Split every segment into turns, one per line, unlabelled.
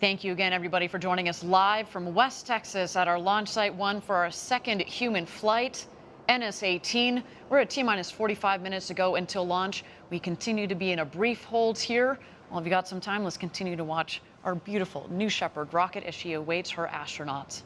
Thank you again, everybody, for joining us live from West Texas at our launch site 1 for our second human flight, NS-18. We're at T-minus 45 minutes to go until launch. We continue to be in a brief hold here. Well, if you got some time, let's continue to watch our beautiful New Shepard rocket as she awaits her astronauts.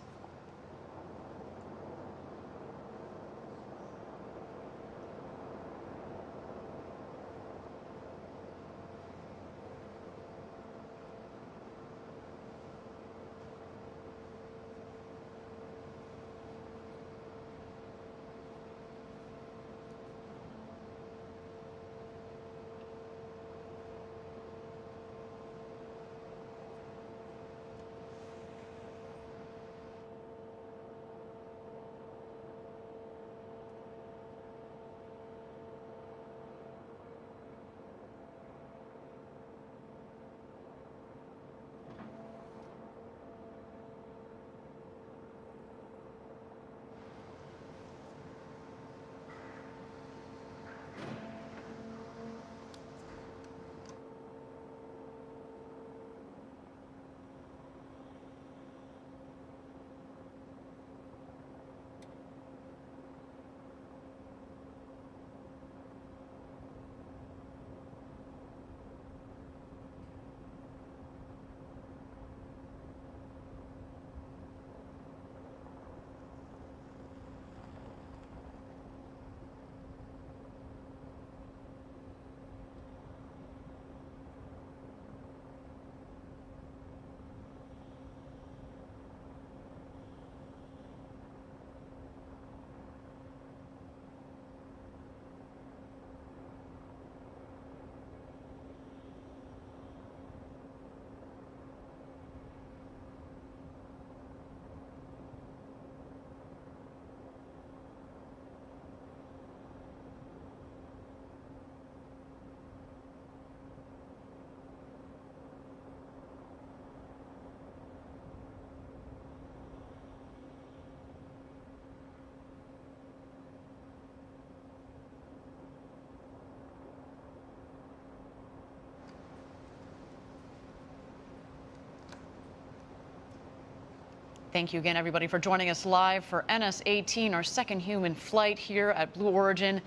Thank you again, everybody, for joining us live for NS-18, our second human flight here at Blue Origin.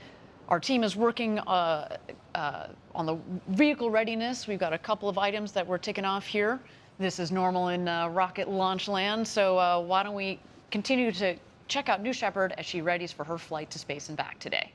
Our team is working on the vehicle readiness. We've got a couple of items that we're ticking off here. This is normal in rocket launch land, so why don't we continue to check out New Shepard as she readies for her flight to space and back today.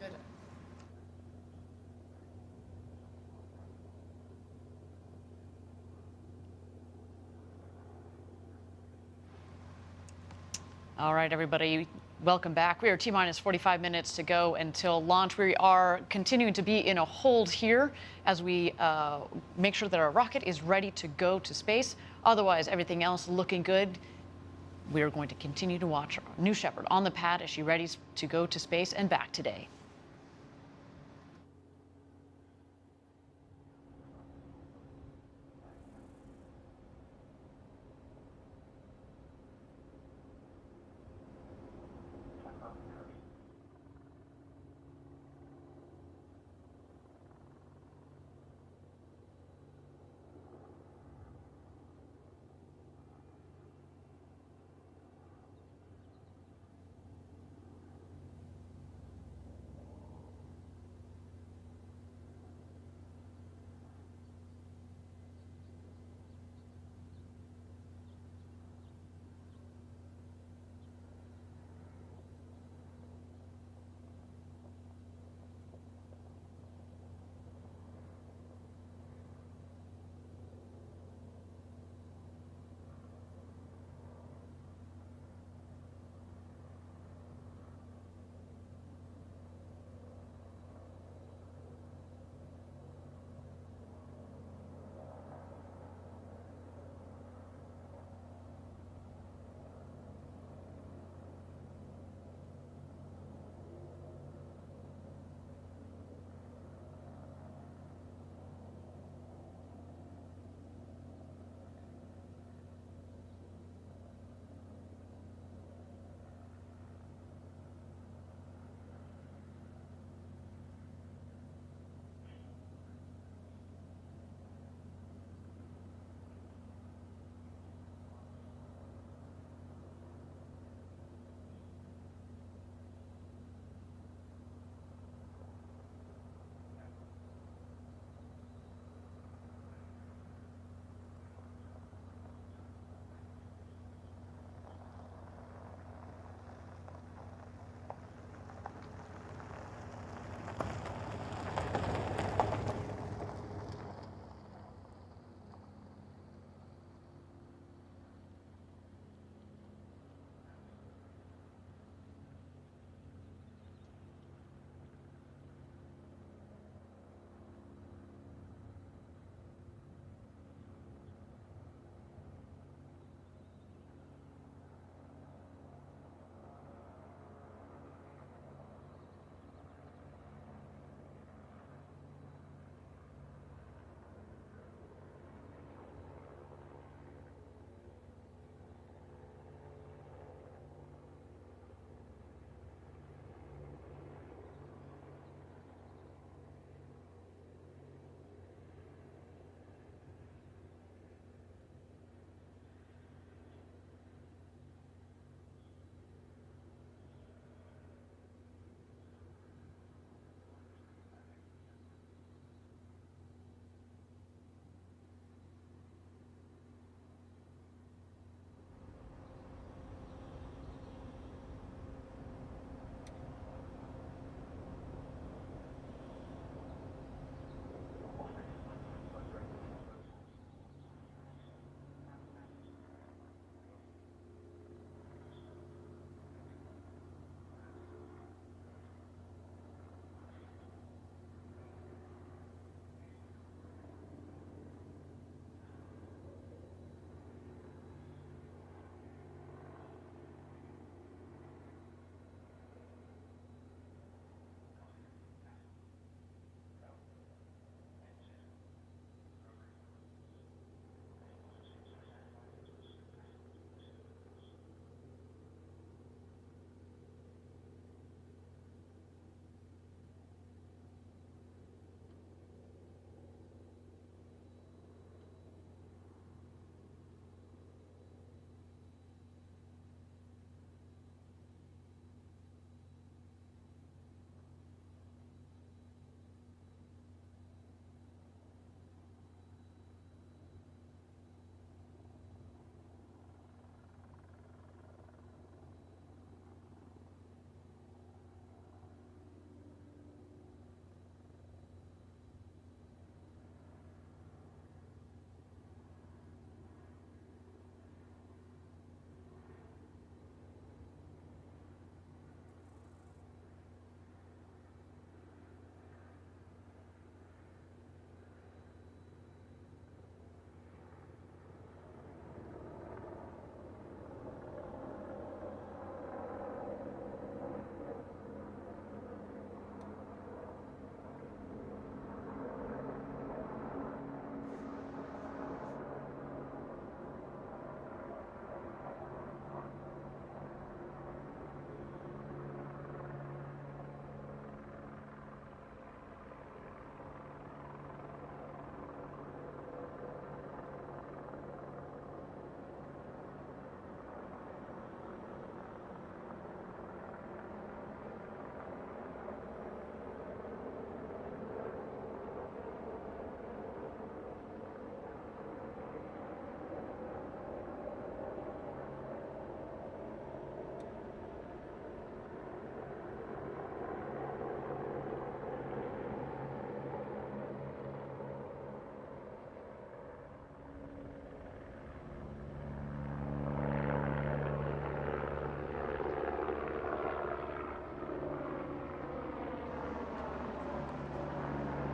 Good. All right, everybody, welcome back. We are T-minus 45 minutes to go until launch. We are continuing to be in a hold here as we make sure that our rocket is ready to go to space. Otherwise, everything else looking good. We are going to continue to watch New Shepard on the pad as she readies to go to space and back today.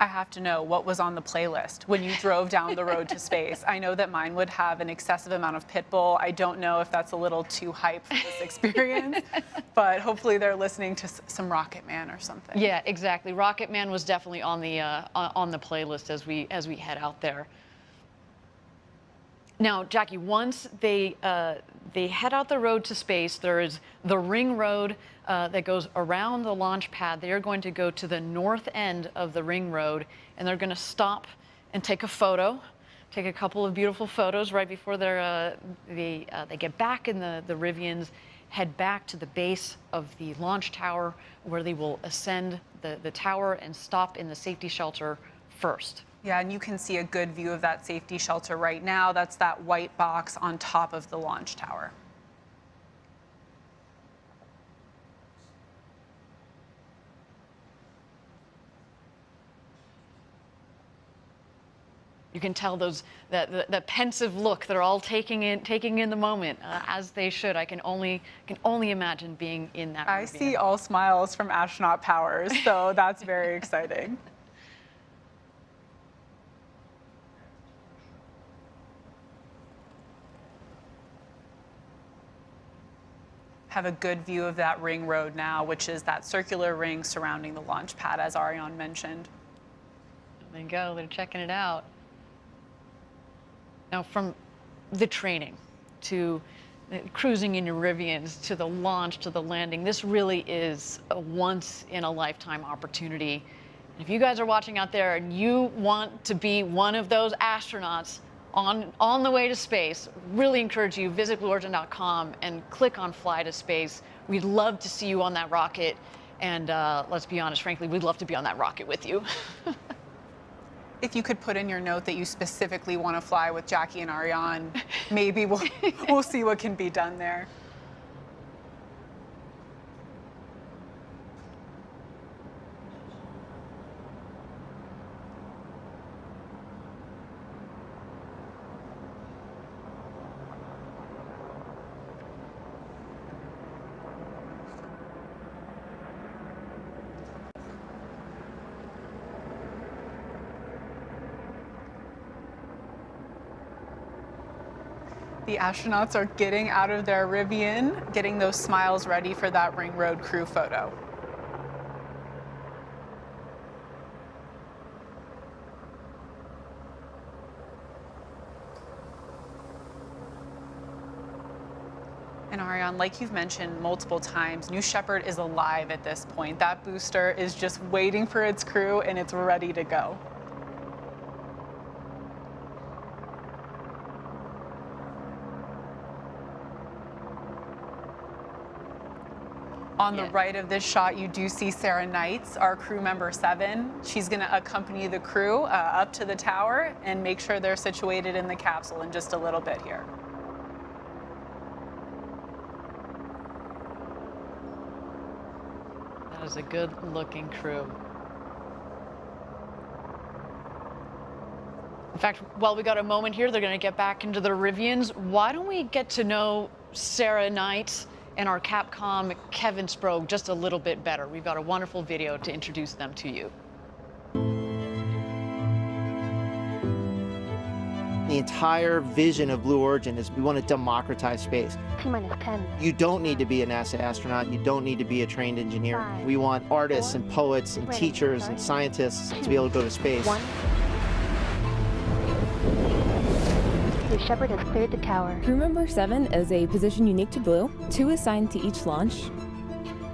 I have to know what was on the playlist when you drove down the road to space. I know that mine would have an excessive amount of Pitbull. I don't know if that's a little too hype for this experience, but hopefully they're listening to some Rocket Man or something.
Yeah, exactly. Rocket Man was definitely on the playlist as we head out there. Now, Jackie, once they head out the road to space, there is the ring road that goes around the launch pad. They are going to go to the north end of the ring road, and they're going to stop and take a photo, take a couple of beautiful photos right before they get back in the Rivians, head back to the base of the launch tower, where they will ascend the tower and stop in the safety shelter first.
Yeah, and you can see a good view of that safety shelter right now. That's that white box on top of the launch tower.
You can tell that pensive look. They're all taking in the moment as they should. I can only imagine being in that.
I see all smiles from astronaut powers, so that's very exciting. Have a good view of that ring road now, which is that circular ring surrounding the launch pad, as Ariane mentioned.
There you go. They're checking it out. Now, from the training to cruising in your Rivians to the launch to the landing, this really is a once-in-a-lifetime opportunity. And if you guys are watching out there and you want to be one of those astronauts on the way to space, really encourage you, visit BlueOrigin.com and click on Fly to Space. We'd love to see you on that rocket. And let's be honest, frankly, we'd love to be on that rocket with you.
If you could put in your note that you specifically want to fly with Jackie and Ariane, maybe we'll see what can be done there. The astronauts are getting out of their Rivian, getting those smiles ready for that ring road crew photo. And Ariane, like you've mentioned multiple times, New Shepard is alive at this point. That booster is just waiting for its crew and it's ready to go. On the right of this shot, you do see Sarah Knights, our crew member 7. She's going to accompany the crew up to the tower and make sure they're situated in the capsule in just a little bit here.
That is a good-looking crew. In fact, while we got a moment here, they're going to get back into their Rivians. Why don't we get to know Sarah Knights and our Capcom Kevin Sprague just a little bit better? We've got a wonderful video to introduce them to you.
The entire vision of Blue Origin is we want to democratize space.
T-10.
You don't need to be a NASA astronaut. You don't need to be a trained engineer.
5,
We want artists
4,
and poets and teachers and scientists to be able to go to space.
1. Blue Shepard has cleared the tower.
Crew member 7 is a position unique to Blue, 2 assigned to each launch.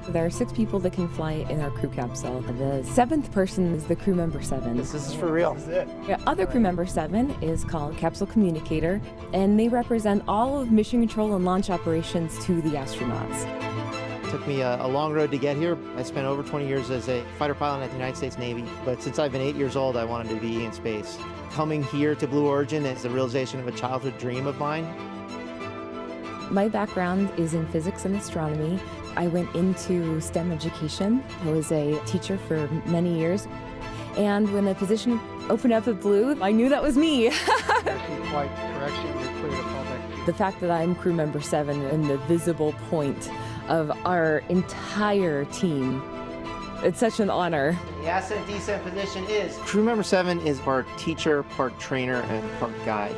There are 6 people that can fly in our crew capsule. The 7th person is the crew member 7.
This is for real.
The other crew member 7 is called Capsule Communicator, and they represent all of mission control and launch operations to the astronauts.
It took me a long road to get here. I spent over 20 years as a fighter pilot at the United States Navy, but since I've been 8 years old, I wanted to be in space. Coming here to Blue Origin is the realization of a childhood dream of mine.
My background is in physics and astronomy. I went into STEM education. I was a teacher for many years. And when the position opened up at Blue, I knew that was me.
Flight correction, you're clear to fall back.
The fact that I'm crew member 7 and the visible point of our entire team It's such an honor.
The ascent descent position is crew member 7 is part teacher, part trainer, and part guide.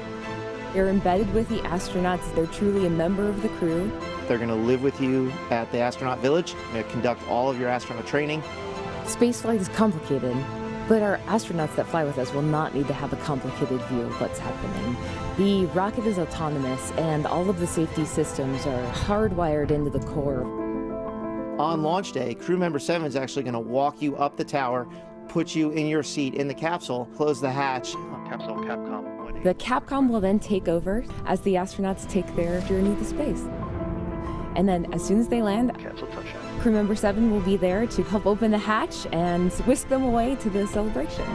You're embedded with the astronauts. They're truly a member of the crew.
They're going to live with you at the astronaut village. They're going to conduct all of your astronaut training.
Spaceflight is complicated, but our astronauts that fly with us will not need to have a complicated view of what's happening. The rocket is autonomous, and all of the safety systems are hardwired into the core.
On launch day, crew member 7 is actually going to walk you up the tower, put you in your seat in the capsule, close the hatch. Capsule Capcom.
The Capcom will then take over as the astronauts take their journey to space. And then as soon as they land, crew member 7 will be there to help open the hatch and whisk them away to the celebrations.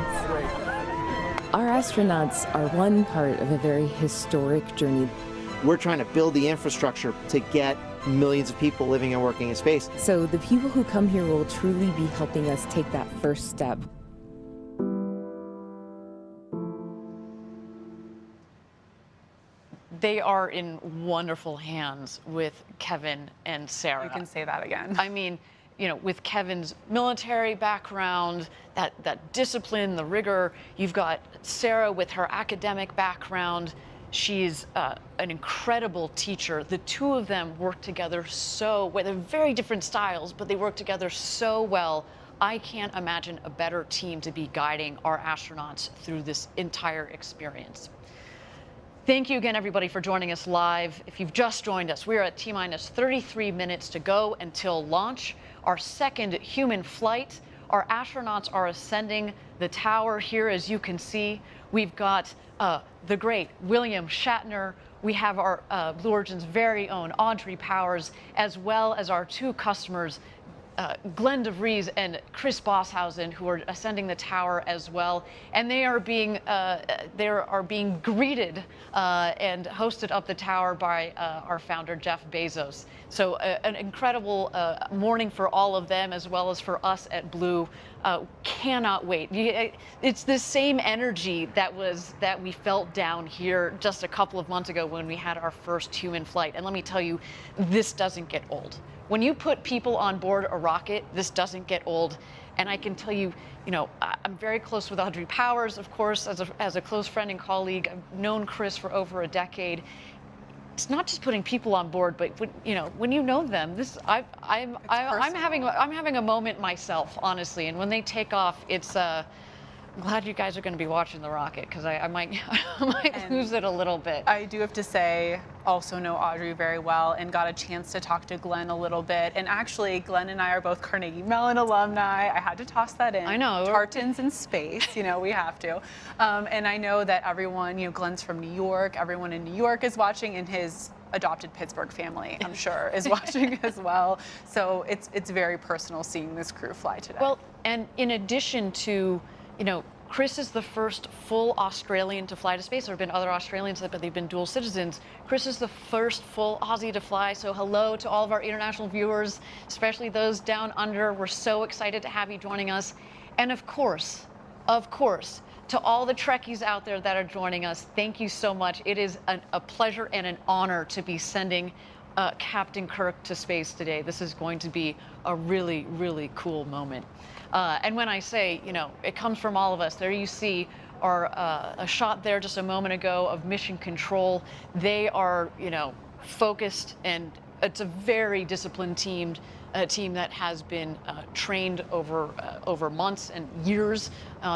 Our astronauts are one part of a very historic journey.
We're trying to build the infrastructure to get millions of people living and working in space.
So the people who come here will truly be helping us take that first step.
They are in wonderful hands with Kevin and Sarah.
You can say that again.
I mean, you know, with Kevin's military background, that discipline, the rigor. You've got Sarah with her academic background. She's an incredible teacher. The two of them work together well, they're very different styles, but they work together so well. I can't imagine a better team to be guiding our astronauts through this entire experience. Thank you again, everybody, for joining us live. If you've just joined us, we're at T-minus 33 minutes to go until launch, our second human flight. Our astronauts are ascending the tower here, as you can see. We've got the great William Shatner. We have our Blue Origin's very own Audrey Powers, as well as our two customers, Glenn DeVries and Chris Bosshausen, who are ascending the tower as well, and they are being greeted and hosted up the tower by our founder Jeff Bezos. So an incredible morning for all of them, as well as for us at Blue. Cannot wait. It's the same energy that we felt down here just a couple of months ago when we had our first human flight. And let me tell you, this doesn't get old. When you put people on board a rocket, this doesn't get old. And I can tell you, you know, I'm very close with Audrey Powers, of course, as a close friend and colleague. I've known Chris for over a decade. It's not just putting people on board, but when you know them, I'm having a moment myself, honestly. And when they take off, I'm glad you guys are going to be watching the rocket, because I might lose it a little bit.
I do have to say, also know Audrey very well and got a chance to talk to Glenn a little bit. And actually, Glenn and I are both Carnegie Mellon alumni. I had to toss that in.
I know.
Tartans in space, we have to. And I know that everyone, Glenn's from New York. Everyone in New York is watching, and his adopted Pittsburgh family, I'm sure, is watching as well. So it's very personal seeing this crew fly today.
Well, and in addition to, Chris is the first full Australian to fly to space. There have been other Australians, but they've been dual citizens. Chris is the first full Aussie to fly. So hello to all of our international viewers, especially those down under. We're so excited to have you joining us. And of course, to all the Trekkies out there that are joining us, thank you so much. It is a pleasure and an honor to be sending Captain Kirk to space today. This is going to be a really, really cool moment. And when I say, it comes from all of us, there you see a shot there just a moment ago of Mission Control. They are, focused, and it's a very disciplined team that has been trained over months and years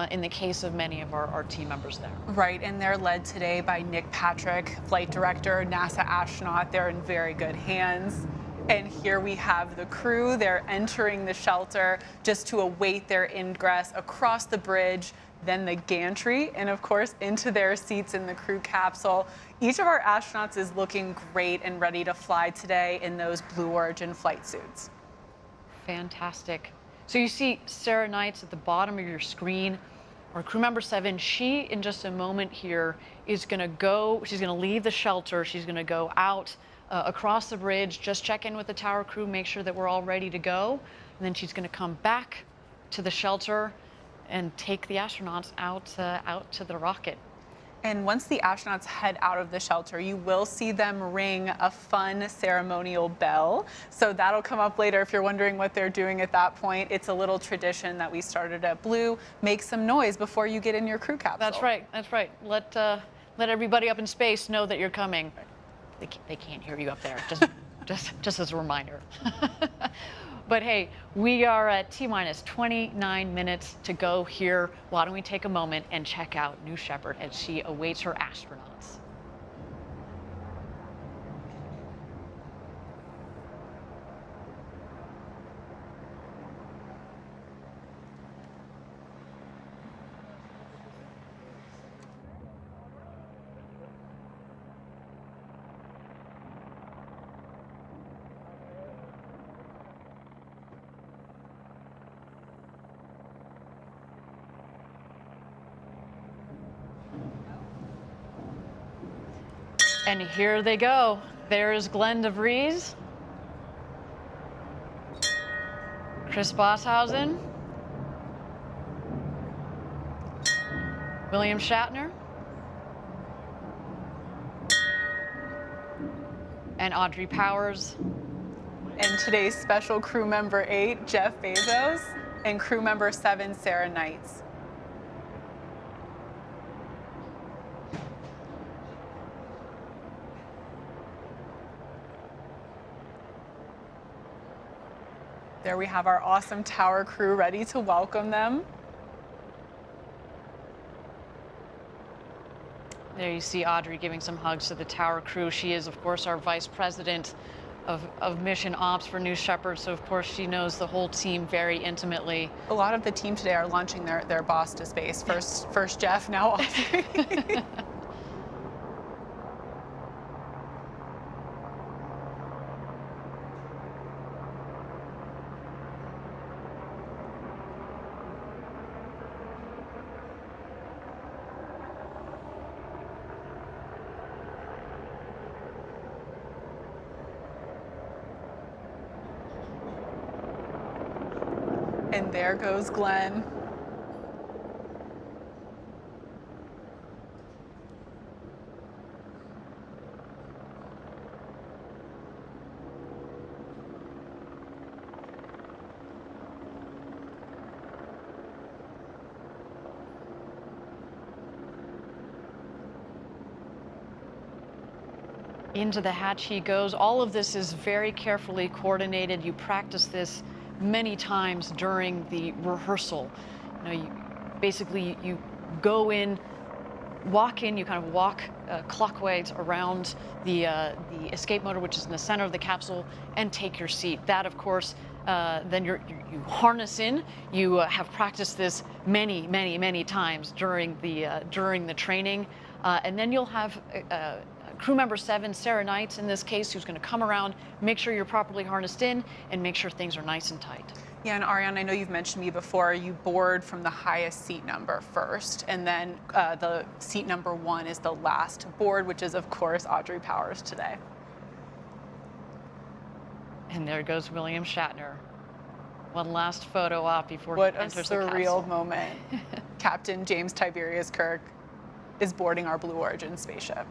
in the case of many of our team members there.
Right, and they're led today by Nick Patrick, flight director, NASA astronaut. They're in very good hands. And here we have the crew. They're entering the shelter just to await their ingress across the bridge, then the gantry, and of course into their seats in the crew capsule. Each of our astronauts is looking great and ready to fly today in those Blue Origin flight suits.
Fantastic. So you see Sarah Knights at the bottom of your screen, or crew member 7. She, in just a moment here, is going to go, she's going to leave the shelter. She's going to go out across the bridge, just check in with the tower crew, make sure that we're all ready to go. And then she's going to come back to the shelter and take the astronauts out to the rocket.
And once the astronauts head out of the shelter, you will see them ring a fun ceremonial bell. So that'll come up later if you're wondering what they're doing at that point. It's a little tradition that we started at Blue. Make some noise before you get in your crew capsule.
That's right. That's right. Let everybody up in space know that you're coming. They can't hear you up there. Just as a reminder. But hey, we are at T-minus 29 minutes to go here. Why don't we take a moment and check out New Shepard as she awaits her astronauts. And here they go. There's Glenn DeVries, Chris Bosshausen, William Shatner, and Audrey Powers.
And today's special crew member 8, Jeff Bezos, and crew member 7, Sarah Knights. There we have our awesome tower crew ready to welcome them.
There you see Audrey giving some hugs to the tower crew. She is, of course, our vice president of mission ops for New Shepard, so of course she knows the whole team very intimately.
A lot of the team today are launching their boss to space. First Jeff, now Audrey. And there goes Glenn.
Into the hatch he goes. All of this is very carefully coordinated. You practice this many times during the rehearsal. Basically you go in, walk in, you kind of walk clockwise around the escape motor, which is in the center of the capsule, and take your seat. That, of course, then you harness in. You have practiced this many times during the training, and then you'll have crew member 7, Sarah Knights in this case, who's going to come around, make sure you're properly harnessed in, and make sure things are nice and tight.
Yeah, and Ariane, I know you've mentioned to me before, you board from the highest seat number first, and then the seat number 1 is the last to board, which is, of course, Audrey Powers today.
And there goes William Shatner. One last photo op before
what
he enters
a
the capsule.
surreal moment. Captain James Tiberius Kirk is boarding our Blue Origin spaceship.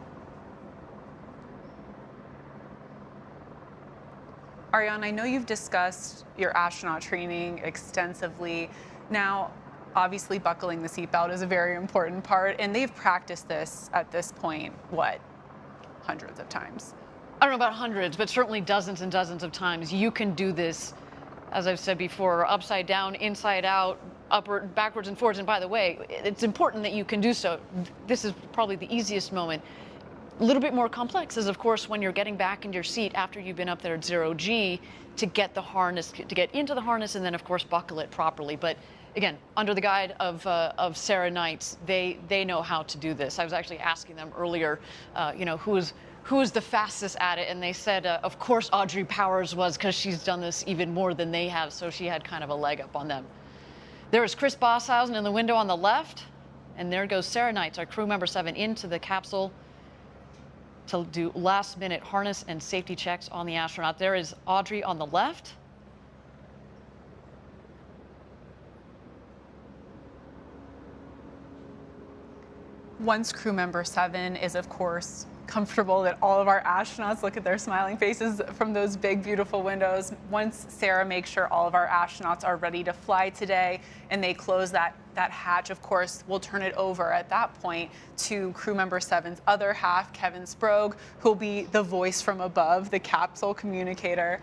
Ariane, I know you've discussed your astronaut training extensively. Now, obviously, buckling the seatbelt is a very important part, and they've practiced this at this point, what, hundreds of times?
I don't know about hundreds, but certainly dozens and dozens of times. You can do this, as I've said before, upside down, inside out, upward, backwards, and forwards. And by the way, it's important that you can do so. This is probably the easiest moment. A little bit more complex is, of course, when you're getting back into your seat after you've been up there at 0G to get the harness, to get into the harness, and then, of course, buckle it properly. But again, under the guide of Sarah Knights, they know how to do this. I was actually asking them earlier, who is the fastest at it, and they said, of course, Audrey Powers was, because she's done this even more than they have, so she had kind of a leg up on them. There is Chris Bosshausen in the window on the left, and there goes Sarah Knights, our crew member 7, into the capsule to do last-minute harness and safety checks on the astronaut. There is Audrey on the left.
Once crew member 7 is, of course, comfortable, that all of our astronauts look at their smiling faces from those big, beautiful windows. Once Sarah makes sure all of our astronauts are ready to fly today and they close that hatch, of course, we'll turn it over at that point to crew member 7's other half, Kevin Sprague, who'll be the voice from above, the capsule communicator.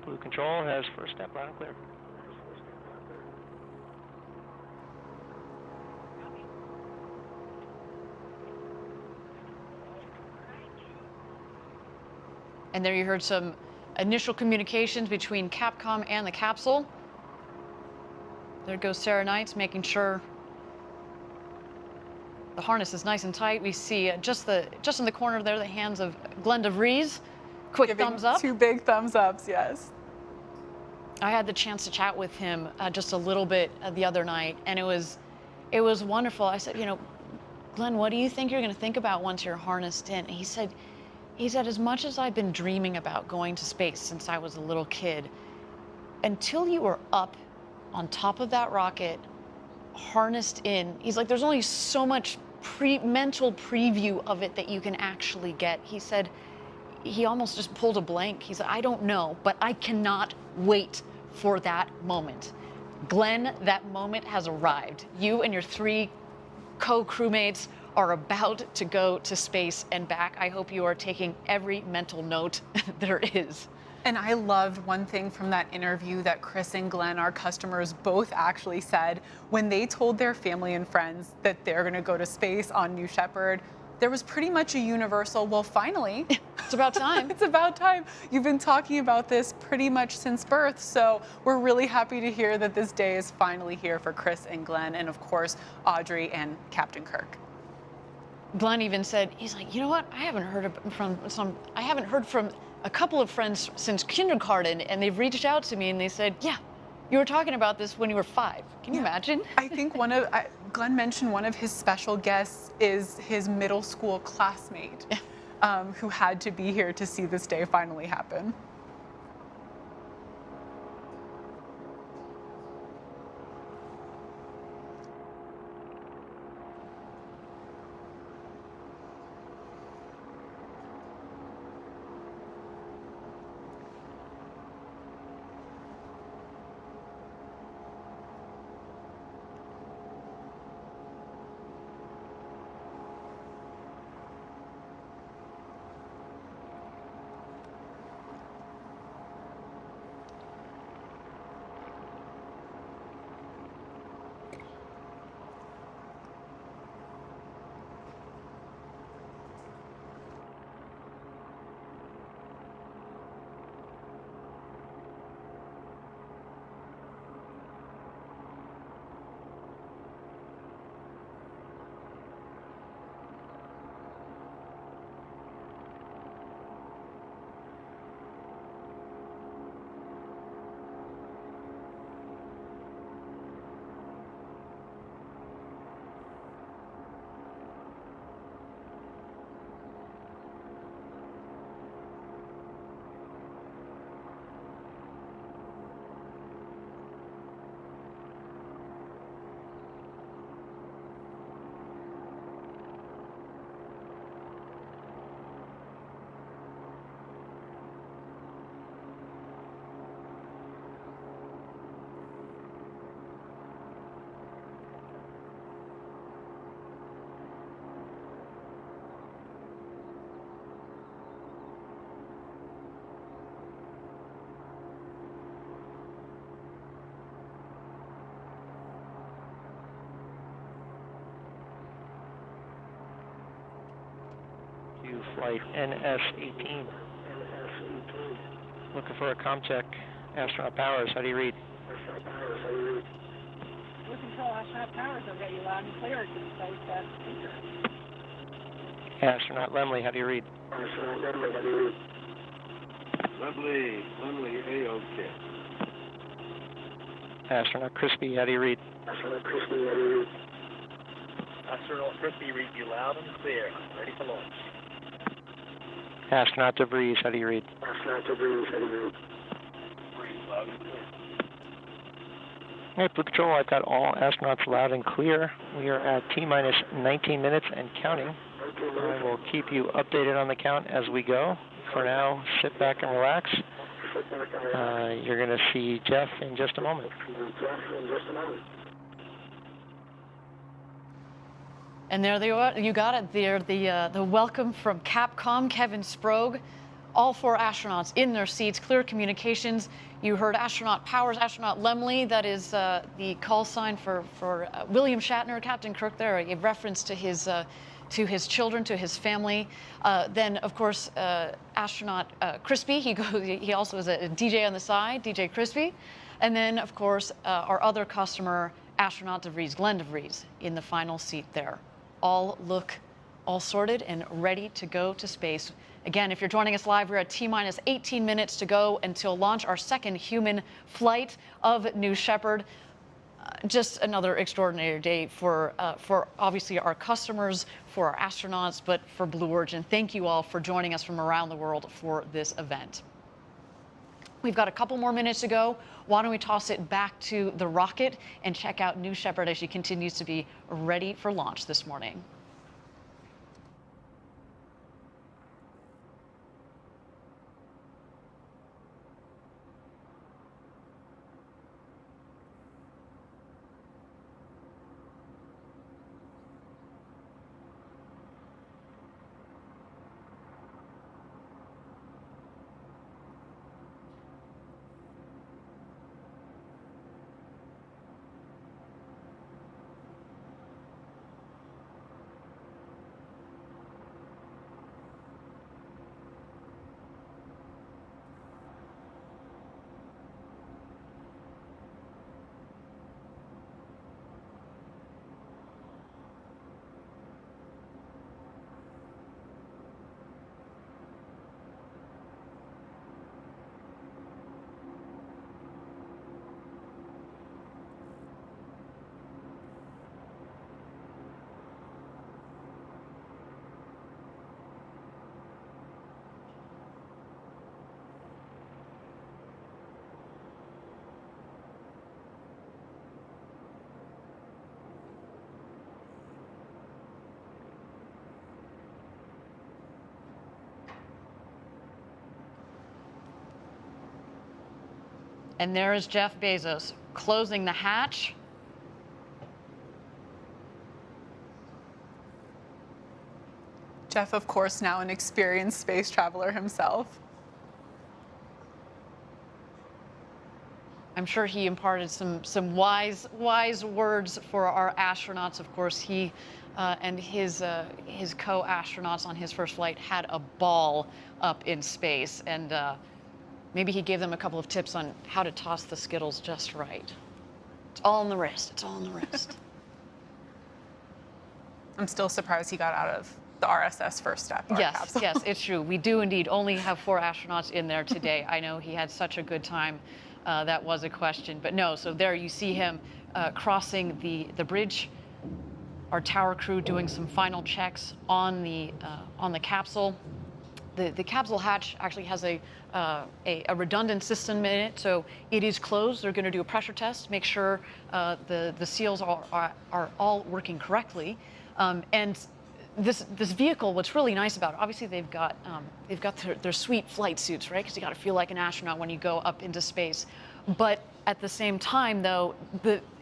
Blue Control has first step, loud and clear.
And there you heard some initial communications between Capcom and the capsule. There goes Sarah Knights, making sure the harness is nice and tight. We see just in the corner there the hands of Glenn DeVries. Quick thumbs up.
2 big thumbs ups, yes.
I had the chance to chat with him just a little bit the other night, and it was wonderful. I said, you know, Glenn, what do you think you're going to think about once you're harnessed in? And he said, as much as I've been dreaming about going to space since I was a little kid, until you are up on top of that rocket, harnessed in, he's like, there's only so much mental preview of it that you can actually get. He said, he almost just pulled a blank. He said, I don't know, but I cannot wait for that moment. Glenn, that moment has arrived. You and your 3 co-crewmates are about to go to space and back. I hope you are taking every mental note there is.
And I loved one thing from that interview that Chris and Glenn, our customers, both actually said when they told their family and friends that they're going to go to space on New Shepard. There was pretty much a universal, well, finally.
It's about time.
It's about time. You've been talking about this pretty much since birth, so we're really happy to hear that this day is finally here for Chris and Glenn, and of course, Audrey and Captain Kirk.
Glenn even said, he's like, you know what? I haven't heard from a couple of friends since kindergarten, and they've reached out to me and they said, yeah, you were talking about this when you were 5. Can you imagine?
I think Glenn mentioned one of his special guests is his middle school classmate who had to be here to see this day finally happen.
flight NS-18. Looking for a comm check. Astronaut Powers, how do you read?
Blue Control, Astronaut Powers, I've got you loud and clear to the space speaker.
Astronaut Lemley, how do you read?
Astronaut Lemley, how do you read? Lemley, A-OK.
Astronaut Crispy, how do you read?
Astronaut Crispy, how do you read?
Astronaut Crispy, read you loud and clear. Ready for launch.
Astronaut DeVries, how do you read?
Astronaut DeVries, how do you read?
Read loud and clear.
All right, Blue Control, I've got all astronauts loud and clear. We are at T-minus 19 minutes and counting. I will keep you updated on the count as we go. For now, sit back and relax. You're going to see Jeff in just a moment.
And there they are. You got it there. The welcome from Capcom, Kevin Sprague. All 4 astronauts in their seats, clear communications. You heard Astronaut Powers, Astronaut Lemley. That is the call sign for William Shatner, Captain Kirk there, a reference to his children, to his family. Then, of course, Astronaut Crispy. He also is a DJ on the side, DJ Crispy. And then, of course, our other customer, Astronaut DeVries, Glenn DeVries, in the final seat there. All look all sorted and ready to go to space. Again, if you're joining us live, we're at T-minus 18 minutes to go until launch, our second human flight of New Shepard. Just another extraordinary day for obviously our customers, for our astronauts, but for Blue Origin. Thank you all for joining us from around the world for this event. We've got a couple more minutes to go. Why don't we toss it back to the rocket and check out New Shepard as she continues to be ready for launch this morning. And there is Jeff Bezos closing the hatch.
Jeff, of course, now an experienced space traveler himself.
I'm sure he imparted some wise words for our astronauts. Of course, he and his co-astronauts on his first flight had a ball up in space, and maybe he gave them a couple of tips on how to toss the Skittles just right. It's all in the wrist. It's all in the wrist.
I'm still surprised he got out of the RSS first step.
Yes, yes, it's true. We do indeed only have 4 astronauts in there today. I know he had such a good time. That was a question, but no. So there you see him crossing the bridge. Our tower crew doing some final checks on the capsule. The capsule hatch actually has a redundant system in it, so it is closed. They're going to do a pressure test, make sure the seals are all working correctly. And this vehicle, what's really nice about it, obviously they've got their sweet flight suits, right? Because you got to feel like an astronaut when you go up into space. But at the same time, though,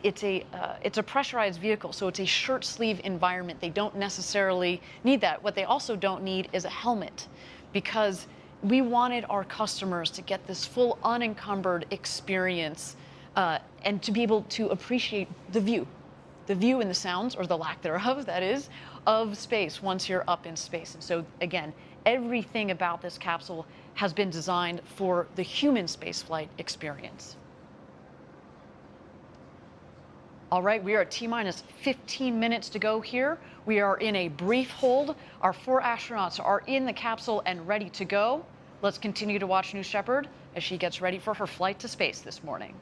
it's a pressurized vehicle, so it's a shirt sleeve environment. They don't necessarily need that. What they also don't need is a helmet, because we wanted our customers to get this full unencumbered experience and to be able to appreciate the view and the sounds, or the lack thereof, that is, of space once you're up in space. And so, again, Everything about this capsule has been designed for the human spaceflight experience. All right, we are at T-minus 15 minutes to go here. We are in a brief hold. Our 4 astronauts are in the capsule and ready to go. Let's continue to watch New Shepard as she gets ready for her flight to space this morning.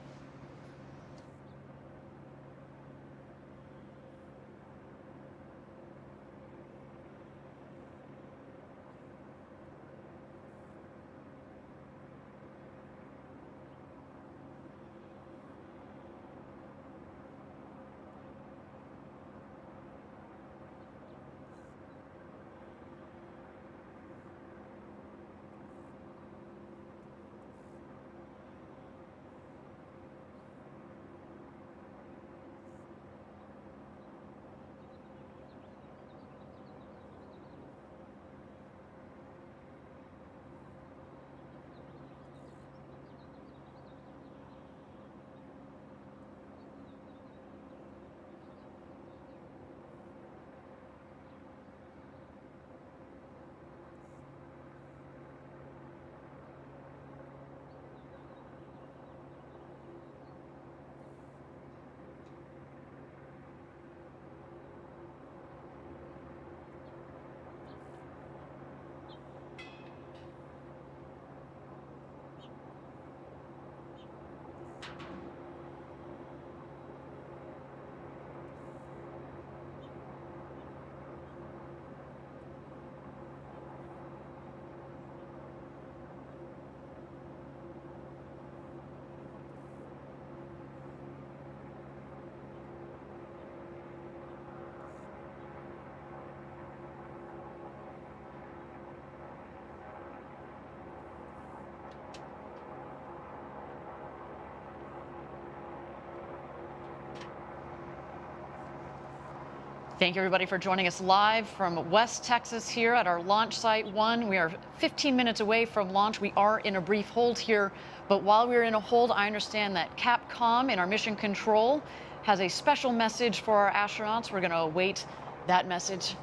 Thank you, everybody, for joining us live from West Texas here at our launch site 1. We are 15 minutes away from launch. We are in a brief hold here, but while we're in a hold, I understand that Capcom in our mission control has a special message for our astronauts. We're going to await that message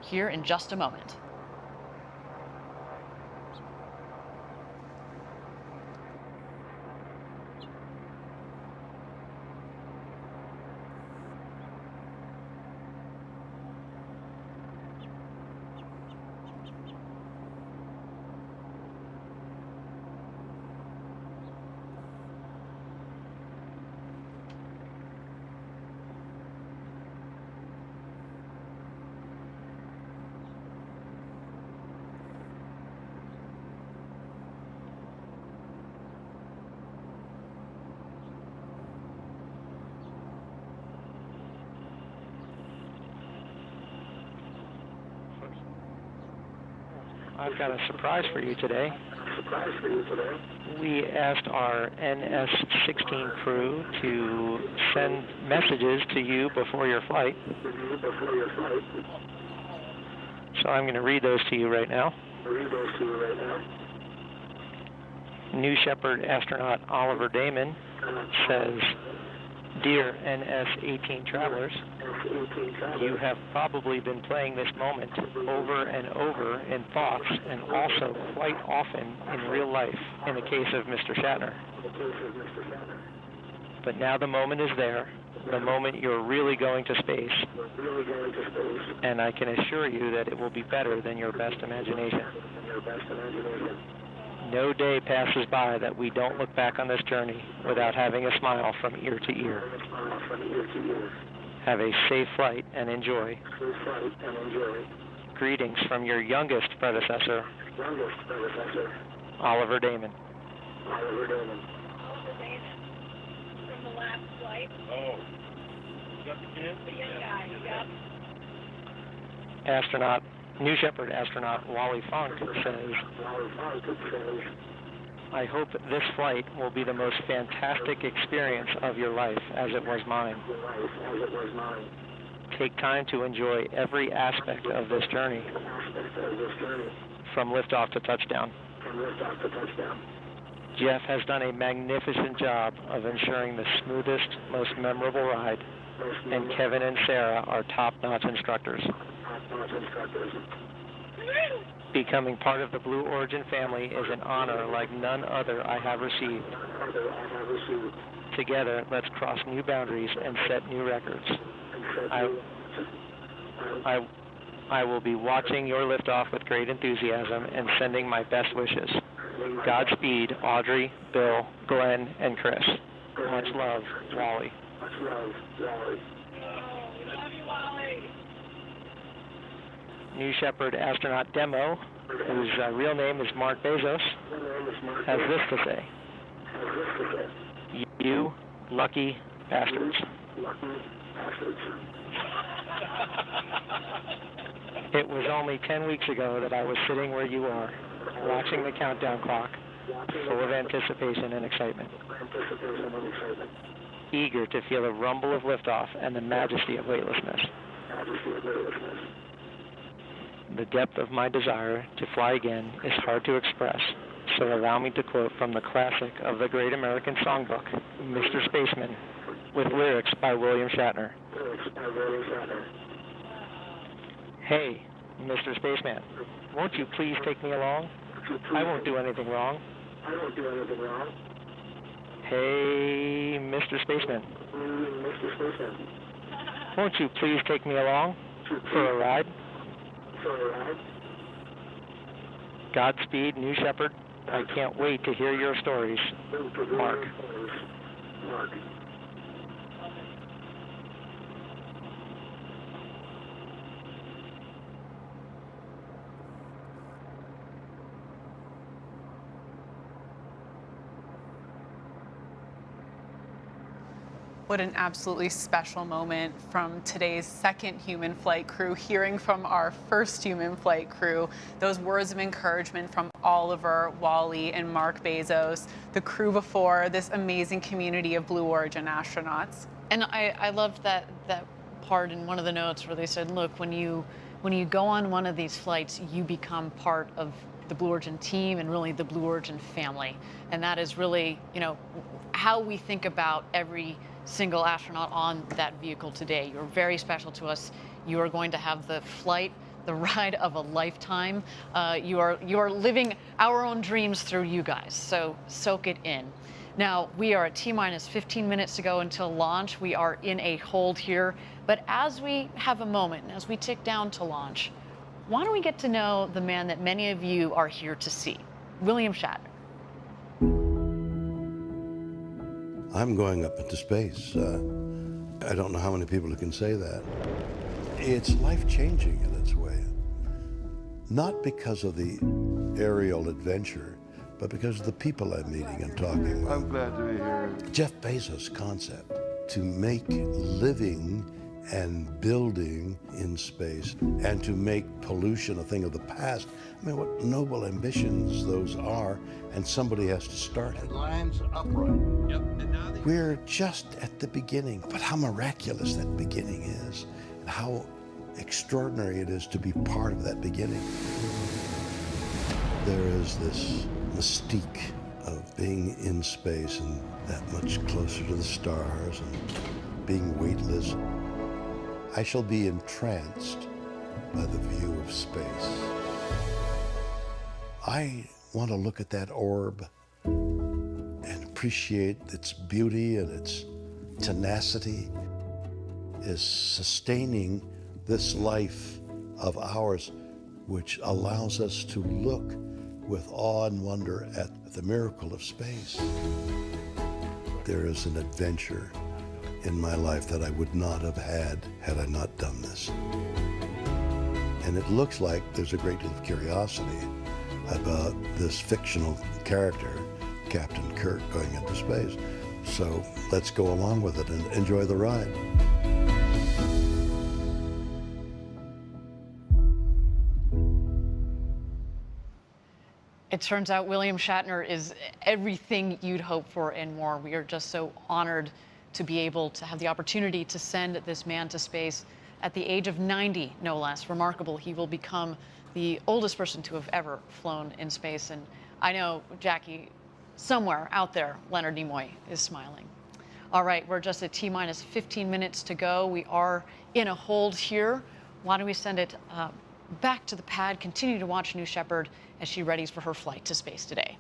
here in just a moment.
I've got a surprise for you today. We asked our NS-16 crew to send messages to you before your flight. So I'm going to read those to you right now. New Shepard astronaut Oliver Damon says, "Dear NS-18 travelers, you have probably been playing this moment over and over in thoughts and also quite often in real life in the case of Mr. Shatner. But now the moment is there, the moment you're really going to space, and I can assure you that it will be better than your best imagination. No day passes by that we don't look back on this journey without having a smile from ear to ear. Have a safe flight and enjoy. Greetings from your youngest predecessor, Oliver Damon."
Oliver Damon. From the last flight.
Oh. You got the kid?
The young guy, yep.
Astronaut, New Shepard astronaut Wally Funk says, "I hope this flight will be the most fantastic experience of your life as it was mine. Take time to enjoy every aspect of this journey, from liftoff to touchdown. Jeff has done a magnificent job of ensuring the smoothest, most memorable ride, and Kevin and Sarah are top-notch instructors. Becoming part of the Blue Origin family is an honor like none other I have received. Together, let's cross new boundaries and set new records. I will be watching your liftoff with great enthusiasm and sending my best wishes. Godspeed, Audrey, Bill, Glenn, and Chris. Much love, Wally. New Shepard astronaut Demo, whose real name is Mark Bezos, has this to say. You lucky bastards. It was only 10 weeks ago that I was sitting where you are, watching the countdown clock, full of anticipation and excitement. Eager to feel the rumble of liftoff and the majesty of weightlessness. The depth of my desire to fly again is hard to express, so allow me to quote from the classic of the Great American Songbook, Mr. Spaceman, with lyrics by William Shatner. Hey, Mr. Spaceman, won't you please take me along? I won't do anything wrong. Hey, Mr. Spaceman, won't you please take me along for a ride? Godspeed, New Shepard. I can't wait to hear your stories. Mark.
What an absolutely special moment from today's second human flight crew, hearing from our first human flight crew, those words of encouragement from Oliver, Wally, and Mark Bezos, the crew before, this amazing community of Blue Origin astronauts.
And I loved that part in one of the notes where they said, look, when you go on one of these flights, you become part of the Blue Origin team and really the Blue Origin family. And that is really, how we think about every single astronaut on that vehicle today. You're very special to us. You are going to have the flight, the ride of a lifetime. You are living our own dreams through you guys, so soak it in. Now, we are at T-minus 15 minutes to go until launch. We are in a hold here, but as we have a moment, and as we tick down to launch, why don't we get to know the man that many of you are here to see, William Shatner.
I'm going up into space. I don't know how many people can say that. It's life-changing in its way. Not because of the aerial adventure, but because of the people I'm meeting and talking with.
I'm glad to be here.
Jeff Bezos' concept to make living and building in space and to make pollution a thing of the past. I mean, what noble ambitions those are, and somebody has to start it.
Lines upright. Yep.
We're just at the beginning, but how miraculous that beginning is, and how extraordinary it is to be part of that beginning. There is this mystique of being in space and that much closer to the stars and being weightless. I shall be entranced by the view of space. I want to look at that orb and appreciate its beauty and its tenacity is sustaining this life of ours, which allows us to look with awe and wonder at the miracle of space. There is an adventure in my life that I would not have had I not done this. And it looks like there's a great deal of curiosity about this fictional character, Captain Kirk, going into space. So let's go along with it and enjoy the ride.
It turns out William Shatner is everything you'd hope for and more. We are just so honored to be able to have the opportunity to send this man to space at the age of 90, no less. Remarkable. He will become the oldest person to have ever flown in space. And I know, Jackie, somewhere out there, Leonard Nimoy is smiling. All right, we're just at T-minus 15 minutes to go. We are in a hold here. Why don't we send it back to the pad, continue to watch New Shepard as she readies for her flight to space today.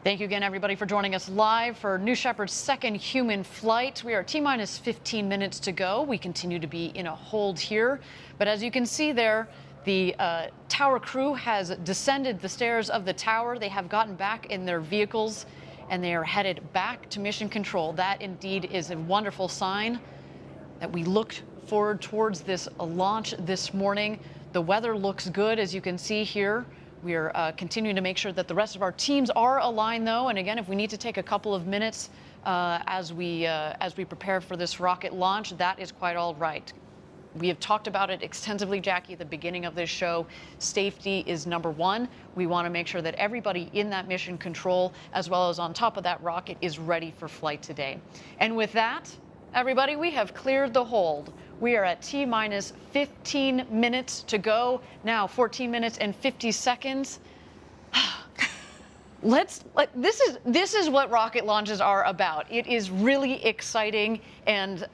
Thank you again, everybody, for joining us live for New Shepard's second human flight. We are T-minus 15 minutes to go. We continue to be in a hold here. But as you can see there, the tower crew has descended the stairs of the tower. They have gotten back in their vehicles, and they are headed back to mission control. That indeed is a wonderful sign that we looked forward towards this launch this morning. The weather looks good, as you can see here. We are continuing to make sure that the rest of our teams are aligned, though. And again, if we need to take a couple of minutes as we prepare for this rocket launch, that is quite all right. We have talked about it extensively, Jackie, at the beginning of this show. Safety is number one. We want to make sure that everybody in that mission control, as well as on top of that rocket, is ready for flight today. And with that, everybody, we have cleared the hold. We are at T-minus 15 minutes to go. Now 14 minutes and 50 seconds. This is what rocket launches are about. It is really exciting, and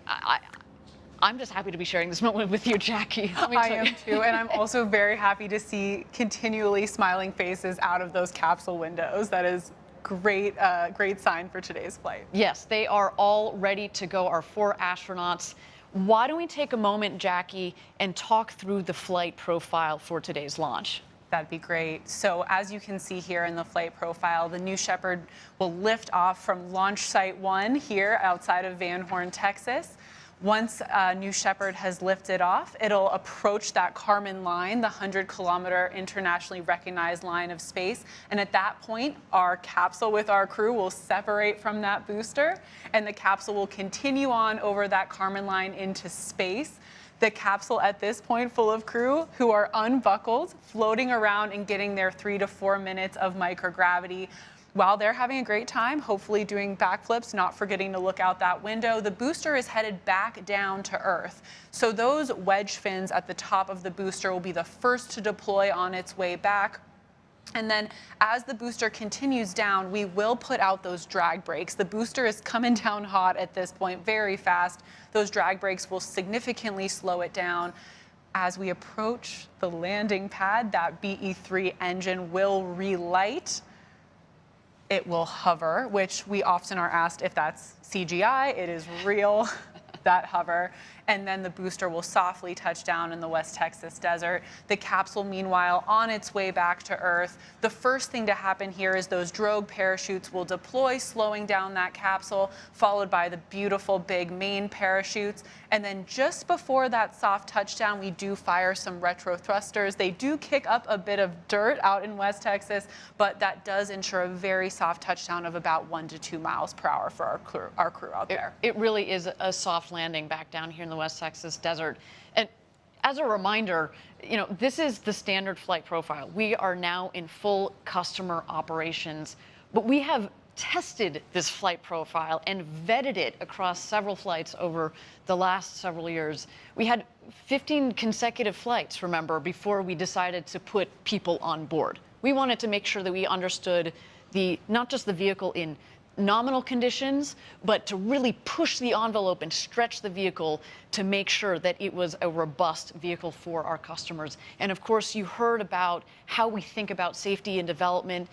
I'm just happy to be sharing this moment with you, Jackie.
I am too, and I'm also very happy to see continually smiling faces out of those capsule windows. That is great sign for today's flight.
Yes, they are all ready to go, our 4 astronauts. Why don't we take a moment, Jackie, and talk through the flight profile for today's launch?
That'd be great. So as you can see here in the flight profile, the New Shepard will lift off from Launch Site 1 here outside of Van Horn, Texas. Once New Shepard has lifted off, it'll approach that Kármán line, the 100-kilometer internationally recognized line of space. And at that point, our capsule with our crew will separate from that booster, and the capsule will continue on over that Kármán line into space. The capsule at this point full of crew who are unbuckled, floating around and getting their 3 to 4 minutes of microgravity. While they're having a great time, hopefully doing backflips, not forgetting to look out that window, the booster is headed back down to Earth. So those wedge fins at the top of the booster will be the first to deploy on its way back. And then as the booster continues down, we will put out those drag brakes. The booster is coming down hot at this point, very fast. Those drag brakes will significantly slow it down. As we approach the landing pad, that BE-3 engine will relight. It will hover, which we often are asked if that's CGI. It is real, that hover. And then the booster will softly touch down in the West Texas desert. The capsule, meanwhile, on its way back to Earth. The first thing to happen here is those drogue parachutes will deploy, slowing down that capsule, followed by the beautiful big main parachutes. And then just before that soft touchdown, we do fire some retro thrusters. They do kick up a bit of dirt out in West Texas, but that does ensure a very soft touchdown of about 1 to 2 miles per hour for our crew out there.
It really is a soft landing back down here in the West Texas desert. And as a reminder, this is the standard flight profile. We are now in full customer operations, but we have tested this flight profile and vetted it across several flights over the last several years. We had 15 consecutive flights, remember, before we decided to put people on board. We wanted to make sure that we understood not just the vehicle in nominal conditions, but to really push the envelope and stretch the vehicle to make sure that it was a robust vehicle for our customers. And of course, you heard about how we think about safety and development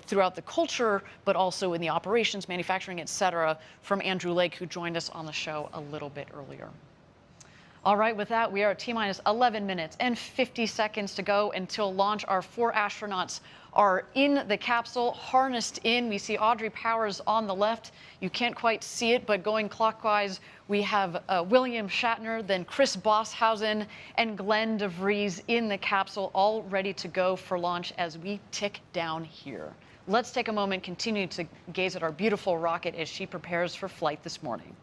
throughout the culture, but also in the operations, manufacturing, et cetera, from Andrew Lake, who joined us on the show a little bit earlier. All right, with that, we are at T-minus 11 minutes and 50 seconds to go until launch. Our 4 astronauts are in the capsule, harnessed in. We see Audrey Powers on the left. You can't quite see it, but going clockwise, we have William Shatner, then Chris Bosshausen, and Glenn DeVries in the capsule, all ready to go for launch as we tick down here. Let's take a moment, continue to gaze at our beautiful rocket as she prepares for flight this morning.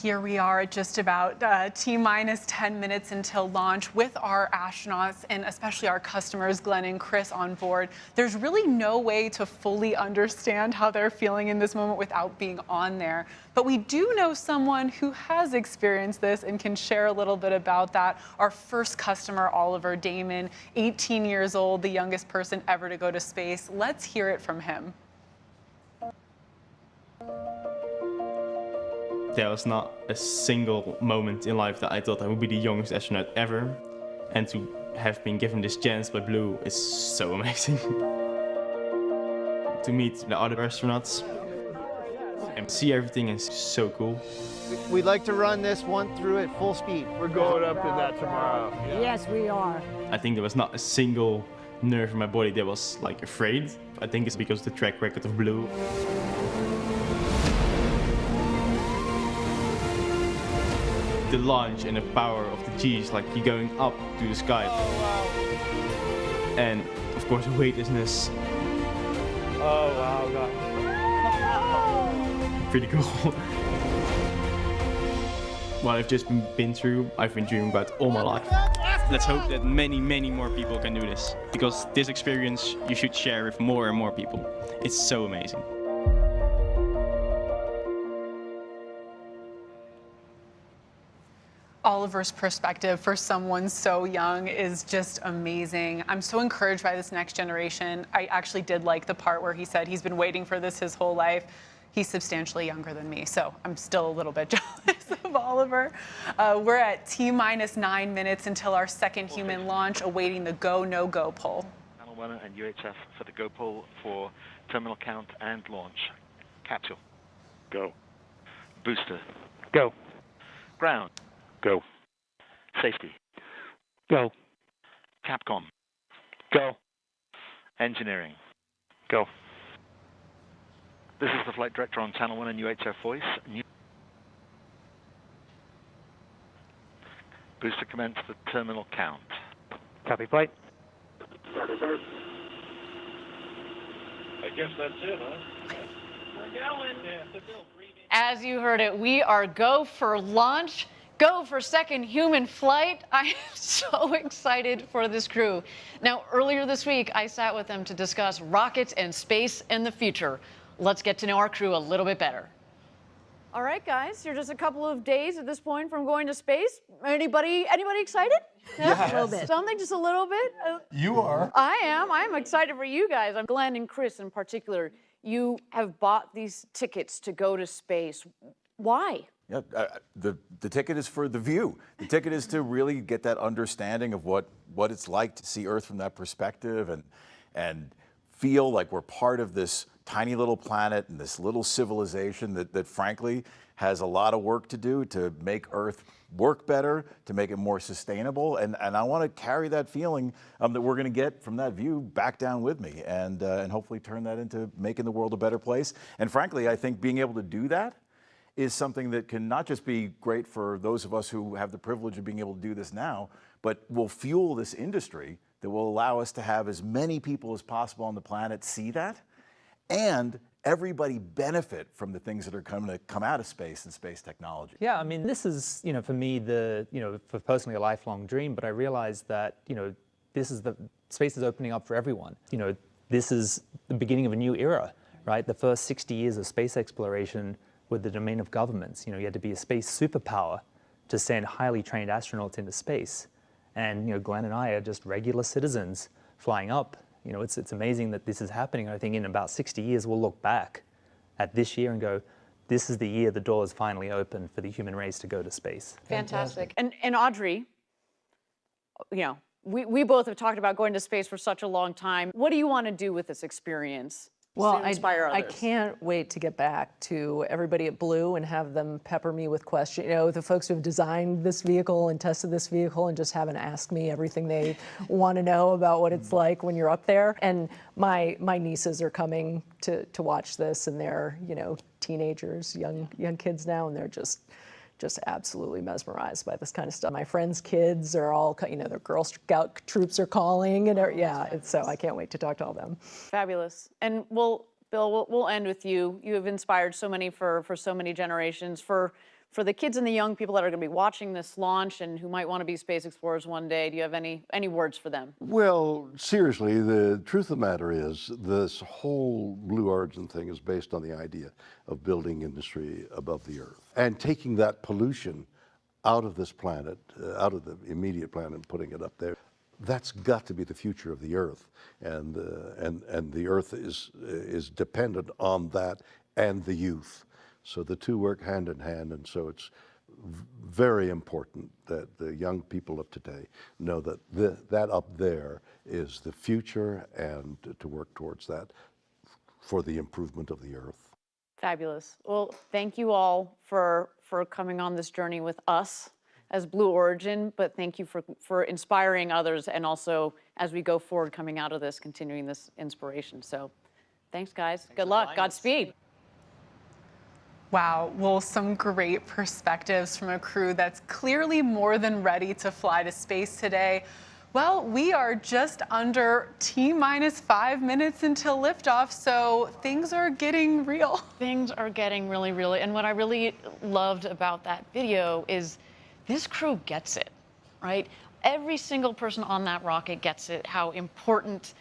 Here we are at just about T-minus 10 minutes until launch with our astronauts and especially our customers, Glenn and Chris, on board. There's really no way to fully understand how they're feeling in this moment without being on there. But we do know someone who has experienced this and can share a little bit about that. Our first customer, Oliver Damon, 18 years old, the youngest person ever to go to space. Let's hear it from him.
There was not a single moment in life that I thought I would be the youngest astronaut ever. And to have been given this chance by Blue is so amazing. To meet the other astronauts and see everything is so cool.
We'd like to run this one through at full speed.
We're going up in that tomorrow. Yeah.
Yes, we are.
I think there was not a single nerve in my body that was like afraid. I think it's because of the track record of Blue. The launch and the power of the G's, like you're going up to the sky.
Oh, wow.
And of course the weightlessness.
Oh, wow, God.
Pretty cool. What I've just been through, I've been dreaming about all my life. Let's hope that many, many more people can do this. Because this experience you should share with more and more people. It's so amazing.
Oliver's perspective for someone so young is just amazing. I'm so encouraged by this next generation. I actually did like the part where he said he's been waiting for this his whole life. He's substantially younger than me, so I'm still a little bit jealous of Oliver. We're at T-minus 9 minutes until our second human launch, awaiting the go, no-go poll.
Channel 1 and UHF for the go poll for terminal count and launch. Capsule. Go. Booster.
Go.
Ground.
Go.
Safety.
Go.
Capcom.
Go.
Engineering.
Go.
This is the flight director on Channel 1 and UHF voice. Booster commence the terminal count.
Copy flight.
I guess that's it, huh? We're going.
As you heard it, we are go for launch. Go for second human flight. I am so excited for this crew. Now, earlier this week, I sat with them to discuss rockets and space and the future. Let's get to know our crew a little bit better.
All right, guys, you're just a couple of days at this point from going to space. Anybody excited?
Yes.
A little bit. Something, just a little bit?
You are.
I am. I'm excited for you guys. I'm Glenn and Chris in particular. You have bought these tickets to go to space. Why?
Yeah, the ticket is for the view. The ticket is to really get that understanding of what it's like to see Earth from that perspective and feel like we're part of this tiny little planet and this little civilization that frankly has a lot of work to do to make Earth work better, to make it more sustainable. And I want to carry that feeling that we're going to get from that view back down with me and hopefully turn that into making the world a better place. And frankly, I think being able to do that is something that can not just be great for those of us who have the privilege of being able to do this now, but will fuel this industry that will allow us to have as many people as possible on the planet see that, and everybody benefit from the things that are going to come out of space and space technology.
Yeah, I mean, this is, for me, for personally a lifelong dream, but I realized that, space is opening up for everyone. This is the beginning of a new era, right? The first 60 years of space exploration with the domain of governments. You had to be a space superpower to send highly trained astronauts into space. And Glenn and I are just regular citizens flying up. It's amazing that this is happening. I think in about 60 years, we'll look back at this year and go, this is the year the doors finally open for the human race to go to space.
Fantastic. And Audrey, we both have talked about going to space for such a long time. What do you want to do with this experience?
Well,
inspire
I
others?
can't wait to get back to everybody at Blue and have them pepper me with questions. The folks who have designed this vehicle and tested this vehicle and just haven't asked me everything they want to know about what it's like when you're up there. And my nieces are coming to watch this, and they're teenagers, young kids now, and they're just absolutely mesmerized by this kind of stuff. My friends' kids are all, their Girl Scout troops are calling, and so I can't wait to talk to all them.
Fabulous. And Bill, we'll end with you. You have inspired so many for so many generations. For for the kids and the young people that are going to be watching this launch and who might want to be space explorers one day, do you have any words for them?
Well, seriously, the truth of the matter is this whole Blue Origin thing is based on the idea of building industry above the Earth and taking that pollution out of this planet, out of the immediate planet, and putting it up there. That's got to be the future of the Earth, and the Earth is dependent on that and the youth. So the two work hand in hand, and so it's very important that the young people of today know that that up there is the future, and to work towards that for the improvement of the Earth.
Fabulous. Well, thank you all for coming on this journey with us as Blue Origin, but thank you for inspiring others, and also as we go forward coming out of this, continuing this inspiration. So thanks, guys. Good luck. Godspeed.
Wow, well, some great perspectives from a crew that's clearly more than ready to fly to space today. Well, we are just under T-minus 5 minutes until liftoff, so things are getting real.
Things are getting really real. And what I really loved about that video is this crew gets it, right? Every single person on that rocket gets it, how important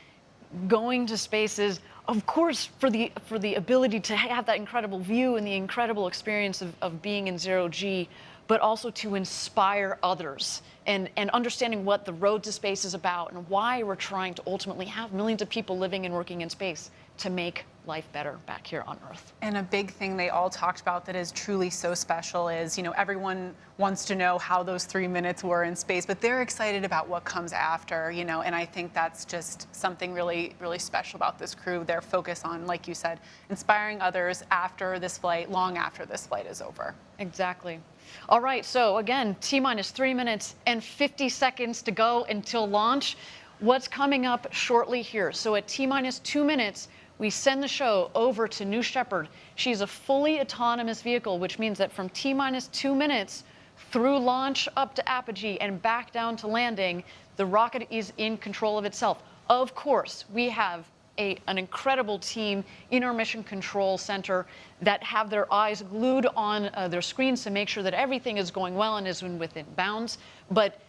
going to space is, of course, for the ability to have that incredible view and the incredible experience of being in zero G, but also to inspire others and understanding what the road to space is about and why we're trying to ultimately have millions of people living and working in space to make life better back here on Earth.
And a big thing they all talked about that is truly so special is, everyone wants to know how those 3 minutes were in space, but they're excited about what comes after, and I think that's just something really, really special about this crew. Their focus on, like you said, inspiring others after this flight, long after this flight is over.
Exactly. All right, so again, T-minus 3 minutes and 50 seconds to go until launch. What's coming up shortly here? So at T-minus 2 minutes, we send the show over to New Shepard. She's a fully autonomous vehicle, which means that from T-minus 2 minutes through launch up to apogee and back down to landing, the rocket is in control of itself. Of course, we have an incredible team in our Mission Control Center that have their eyes glued on their screens to make sure that everything is going well and is within bounds. But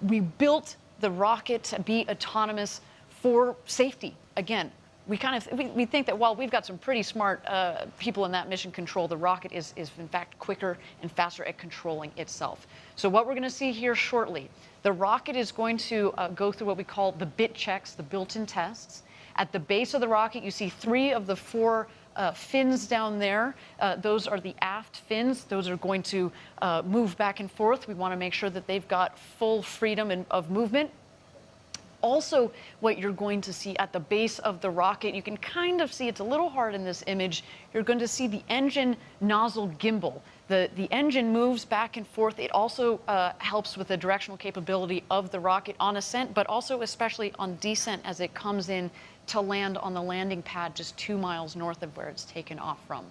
we built the rocket to be autonomous for safety. Again, we think that while we've got some pretty smart people in that mission control, the rocket is in fact quicker and faster at controlling itself. So what we're going to see here shortly, the rocket is going to go through what we call the bit checks, the built-in tests. At the base of the rocket, you see 3 of the 4 fins down there. Those are the aft fins. Those are going to move back and forth. We want to make sure that they've got full freedom of movement. Also, what you're going to see at the base of the rocket, you can kind of see, it's a little hard in this image, you're going to see the engine nozzle gimbal. The engine moves back and forth. It also helps with the directional capability of the rocket on ascent, but also especially on descent as it comes in to land on the landing pad just 2 miles north of where it's taken off from.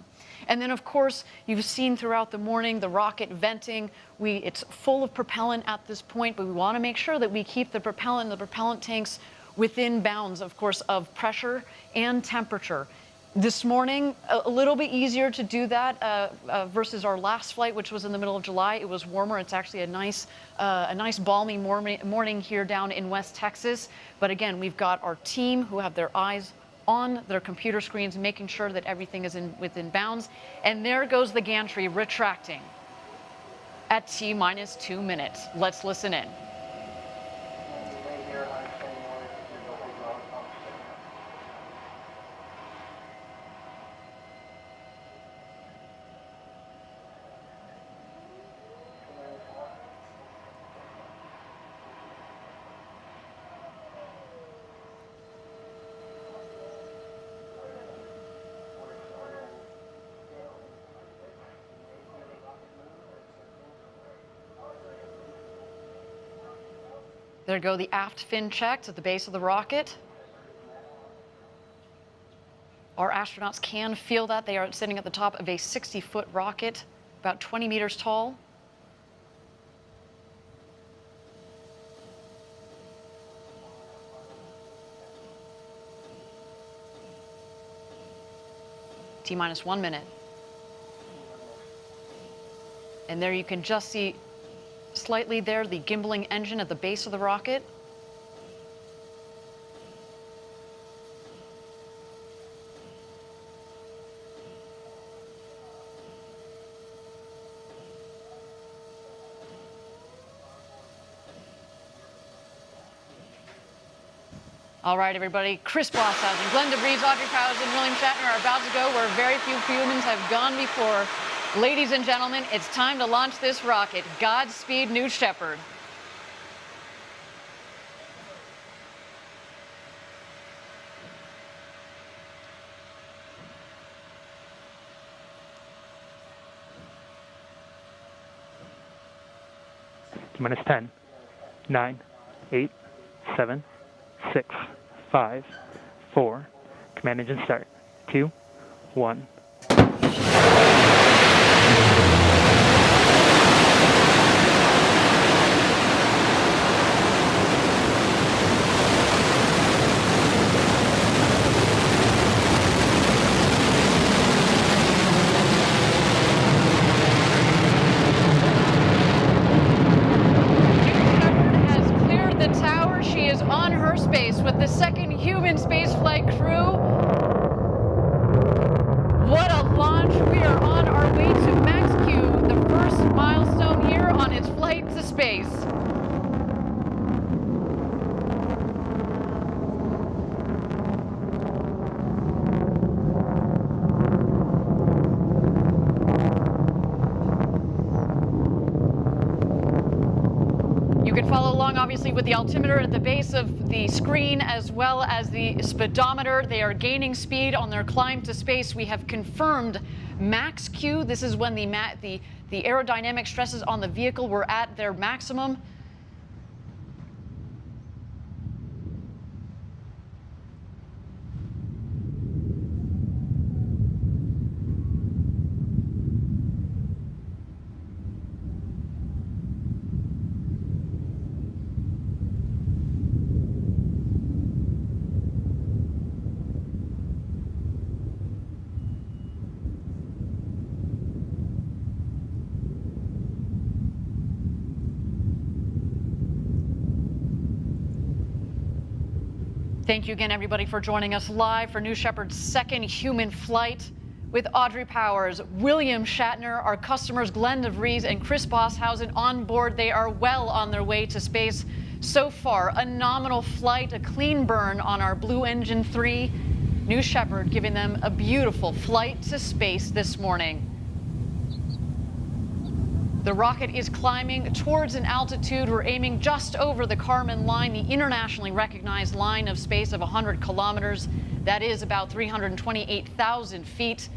And then, of course, you've seen throughout the morning the rocket venting. It's full of propellant at this point, but we want to make sure that we keep the propellant tanks within bounds, of course, of pressure and temperature. This morning, a little bit easier to do that versus our last flight, which was in the middle of July. It was warmer. It's actually a nice balmy morning here down in West Texas. But again, we've got our team who have their eyes on their computer screens, making sure that everything is within bounds. And there goes the gantry retracting at T-minus 2 minutes. Let's listen in. There go the aft fin checks at the base of the rocket. Our astronauts can feel that. They are sitting at the top of a 60-foot rocket, about 20 meters tall. T-minus 1 minute. And there you can just see slightly there the gimbaling engine at the base of the rocket. All right, everybody. Chris Bosshausen, Glenn DeVries, Audrey Powers, and William Shatner are about to go where very few humans have gone before. Ladies and gentlemen, it's time to launch this rocket. Godspeed, New Shepard.
Minus 10, 9, 8, 7, 6, 5, 4. Command engine start. 2, 1.
With the second human spaceflight crew. What a launch. We are on our way to Max Q, the first milestone here on its flight to space. You can follow along, obviously, with the altimeter at the base of the screen, as well as the speedometer. They are gaining speed on their climb to space. We have confirmed max Q. This is when the aerodynamic stresses on the vehicle were at their maximum. Thank you again, everybody, for joining us live for New Shepard's second human flight with Audrey Powers, William Shatner, our customers Glenn DeVries and Chris Bosshausen on board. They are well on their way to space. So far, a nominal flight, a clean burn on our Blue Engine 3. New Shepard giving them a beautiful flight to space this morning. The rocket is climbing towards an altitude. We're aiming just over the Kármán line, the internationally recognized line of space of 100 kilometers. That is about 328,000 feet.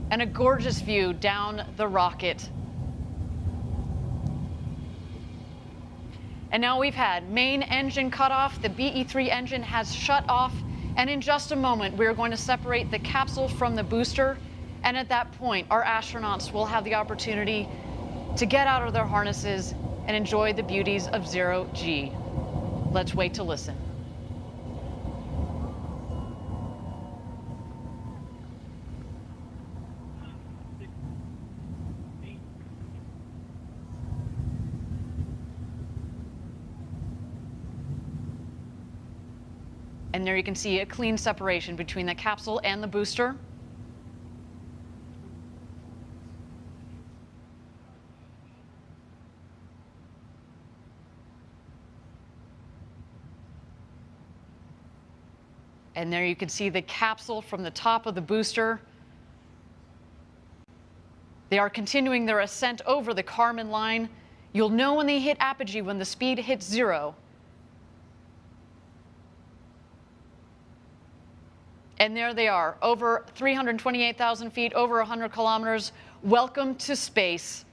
And a gorgeous view down the rocket. And now we've had main engine cut off. The BE-3 engine has shut off. And in just a moment, we're going to separate the capsule from the booster. And at that point, our astronauts will have the opportunity to get out of their harnesses and enjoy the beauties of zero G. Let's wait to listen. And there you can see a clean separation between the capsule and the booster. And there you can see the capsule from the top of the booster. They are continuing their ascent over the Kármán line. You'll know when they hit apogee, when the speed hits 0. And there they are, over 328,000 feet, over 100 kilometers. Welcome to space.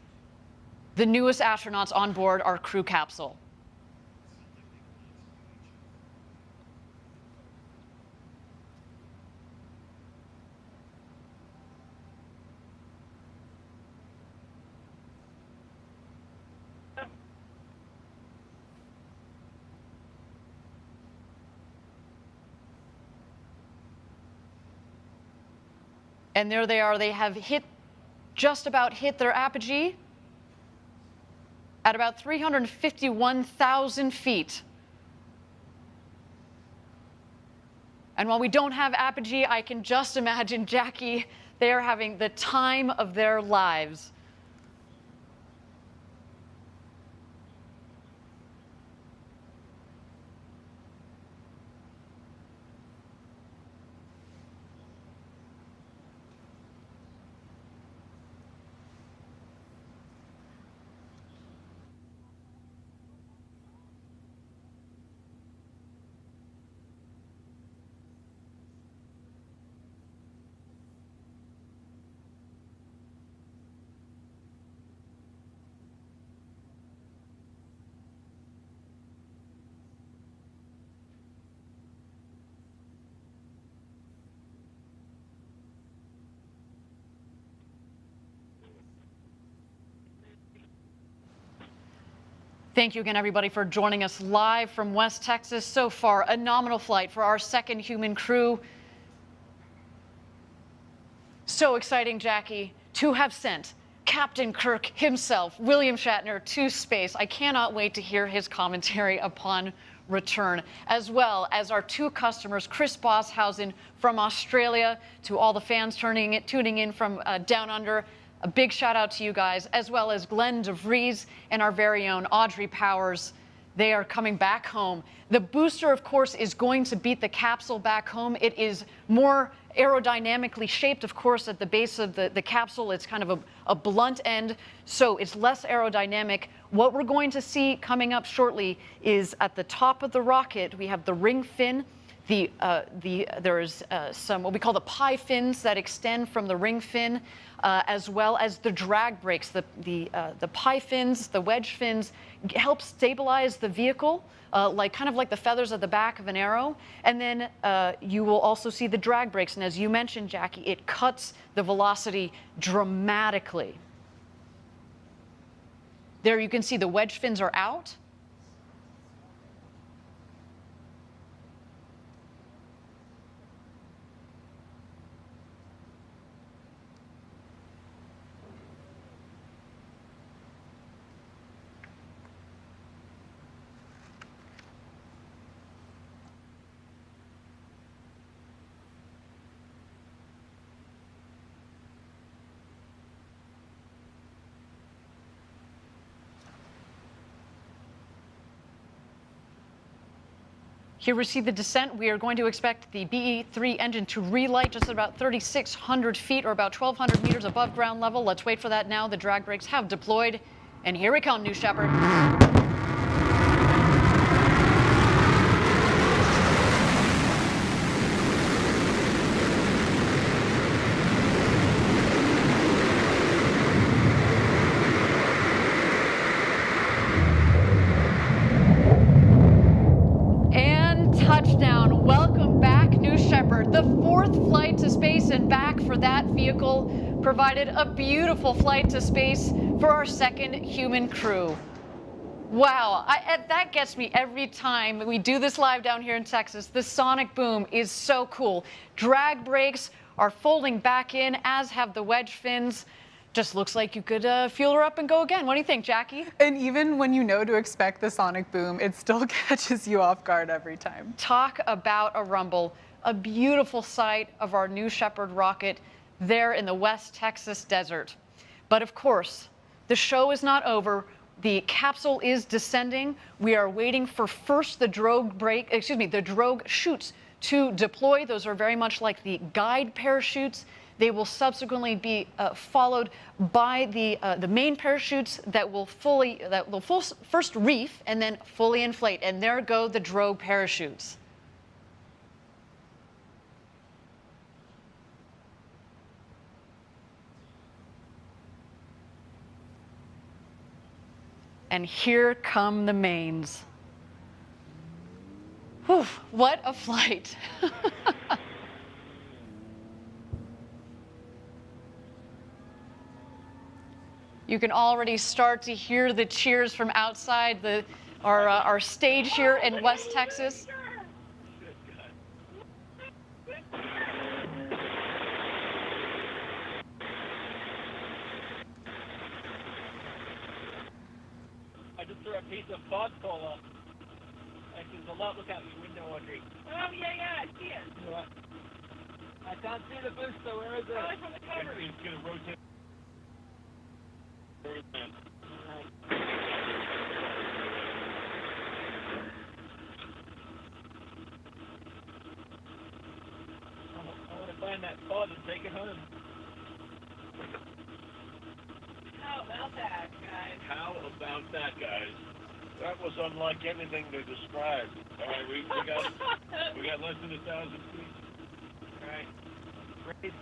The newest astronauts on board our crew capsule. And there they are. They have just about hit their apogee. at about 351,000 feet. And while we don't have apogee, I can just imagine, Jackie, they are having the time of their lives. Thank you again, everybody, for joining us live from West Texas. So far, a nominal flight for our second human crew. So exciting, Jackie, to have sent Captain Kirk himself, William Shatner, to space. I cannot wait to hear his commentary upon return, as well as our two customers, Chris Bosshausen from Australia, to all the fans tuning in from down under. A big shout out to you guys, as well as Glenn DeVries and our very own Audrey Powers. They are coming back home. The booster, of course, is going to beat the capsule back home. It is more aerodynamically shaped, of course, at the base of the capsule. It's kind of a blunt end, so it's less aerodynamic. What we're going to see coming up shortly is at the top of the rocket, we have the ring fin. There's some what we call the pie fins that extend from the ring fin, as well as the drag brakes. The pie fins, the wedge fins, help stabilize the vehicle, kind of like the feathers at the back of an arrow. And then you will also see the drag brakes. And as you mentioned, Jackie, it cuts the velocity dramatically. There you can see the wedge fins are out. Here we see the descent. We are going to expect the BE-3 engine to relight just at about 3,600 feet or about 1,200 meters above ground level. Let's wait for that now. The drag brakes have deployed. And here we come, New Shepard. Touchdown. Welcome back, New Shepard. The fourth flight to space and back for that vehicle provided a beautiful flight to space for our second human crew. Wow, that gets me every time we do this live down here in Texas. The sonic boom is so cool. Drag brakes are folding back in, as have the wedge fins. Just looks like you could fuel her up and go again. What do you think, Jackie?
And even when you know to expect the sonic boom, it still catches you off guard every time.
Talk about a rumble. A beautiful sight of our New Shepard rocket there in the West Texas desert. But of course, the show is not over. The capsule is descending. We are waiting for first the drogue chutes to deploy. Those are very much like the guide parachutes. They will subsequently be followed by the main parachutes that will first reef and then fully inflate. And there go the drogue parachutes. And here come the mains. Whew, what a flight. You can already start to hear the cheers from outside our stage here in West Texas.
piece of podcola. Actually, there's a lot. Look out your window, Audrey. Oh, yeah, I see it. What? I can't see the booster. Where is it? Oh, it's on the cover. It's going to rotate. I want to find that pod and take it home. How about that, guys?
How about that, guys? That was unlike anything they described. All right, we got less than 1,000 feet.
All right. Raise.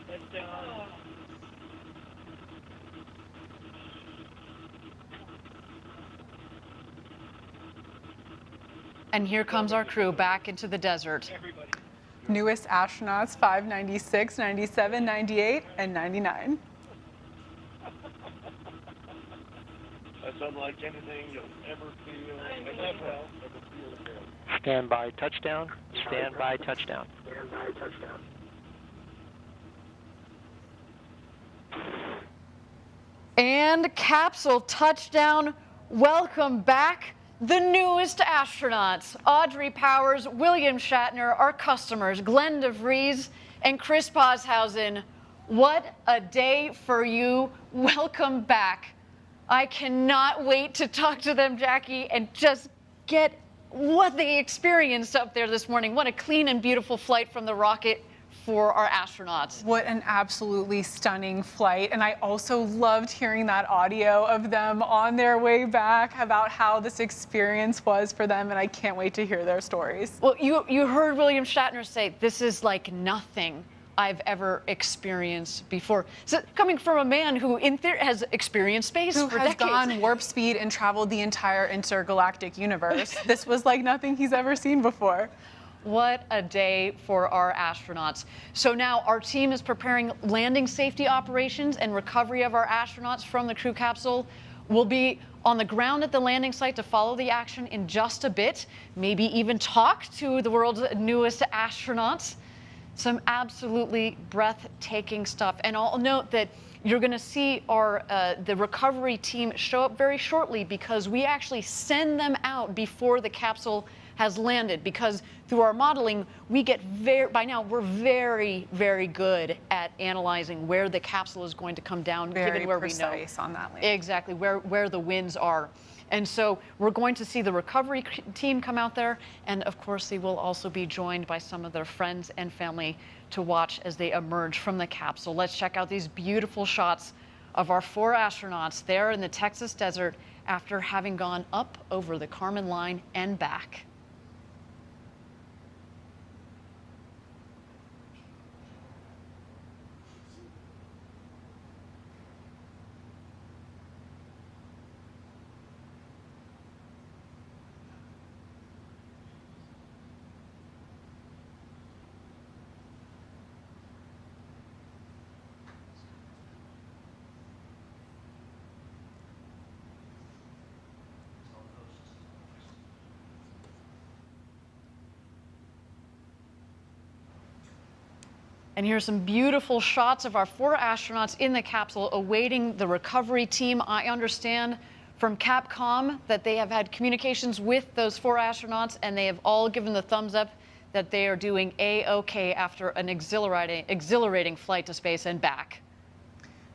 Let's down.
And here comes our crew back into the desert.
Newest astronauts 5, 96, 97, 98, and 99.
That's unlike anything you'll ever feel.
Stand by touchdown. Stand by touchdown.
And capsule touchdown. Welcome back. The newest astronauts, Audrey Powers, William Shatner, our customers, Glenn DeVries and Chris Boshausen. What a day for you. Welcome back. I cannot wait to talk to them, Jackie, and just get what they experienced up there this morning. What a clean and beautiful flight from the rocket for our astronauts.
What an absolutely stunning flight. And I also loved hearing that audio of them on their way back about how this experience was for them. And I can't wait to hear their stories.
Well, you heard William Shatner say, this is like nothing I've ever experienced before. So coming from a man who in theory has experienced space
who
for
has
decades.
gone warp speed and traveled the entire intergalactic universe. This was like nothing he's ever seen before.
What a day for our astronauts. So now our team is preparing landing safety operations and recovery of our astronauts from the crew capsule. We'll be on the ground at the landing site to follow the action in just a bit, maybe even talk to the world's newest astronauts. Some absolutely breathtaking stuff. And I'll note that you're going to see our the recovery team show up very shortly because we actually send them out before the capsule has landed, because through our modeling, we get by now we're very, very good at analyzing where the capsule is going to come down, given where we know.
Very precise on that landing.
Exactly, where the winds are. And so we're going to see the recovery team come out there, and of course they will also be joined by some of their friends and family to watch as they emerge from the capsule. Let's check out these beautiful shots of our 4 astronauts there in the Texas desert after having gone up over the Kármán line and back. And here's some beautiful shots of our 4 astronauts in the capsule awaiting the recovery team. I understand from Capcom that they have had communications with those 4 astronauts, and they have all given the thumbs up that they are doing A-OK after an exhilarating flight to space and back.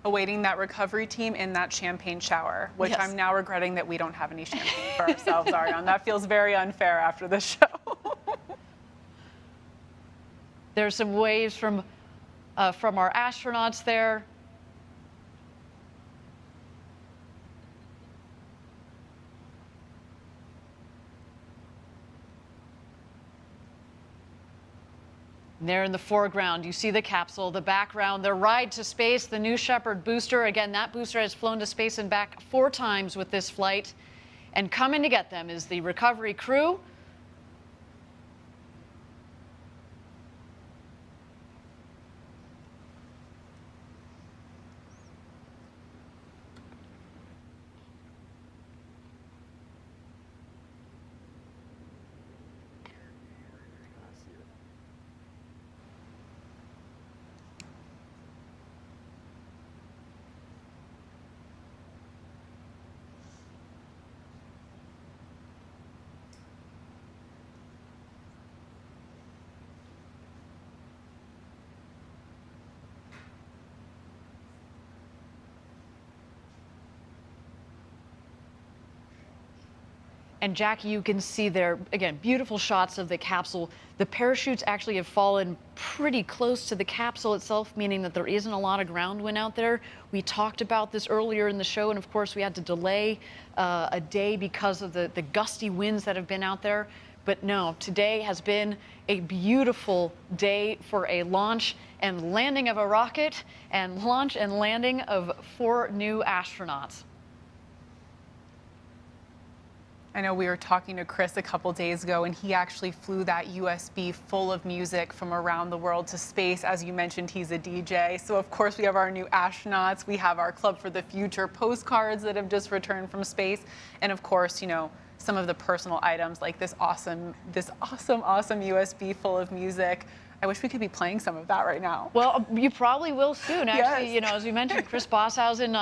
Awaiting that recovery team in that champagne shower, which
Yes.
I'm now regretting that we don't have any champagne for ourselves, Ariane. That feels very unfair after this show.
There's some waves from our astronauts there. And there in the foreground, you see the capsule, the background, their ride to space, the New Shepard booster. Again, that booster has flown to space and back 4 times with this flight. And coming to get them is the recovery crew. And Jackie, you can see there, again, beautiful shots of the capsule. The parachutes actually have fallen pretty close to the capsule itself, meaning that there isn't a lot of ground wind out there. We talked about this earlier in the show, and of course we had to delay a day because of the gusty winds that have been out there. But no, today has been a beautiful day for a launch and landing of a rocket and launch and landing of 4 new astronauts.
I know we were talking to Chris a couple days ago, and he actually flew that USB full of music from around the world to space. As you mentioned, he's a DJ. So of course we have our new astronauts. We have our Club for the Future postcards that have just returned from space. And of course, you know, some of the personal items like this awesome USB full of music. I wish we could be playing some of that right now.
Well, you probably will soon. Actually,
Yes.
you know, as we mentioned, Chris Bosshausen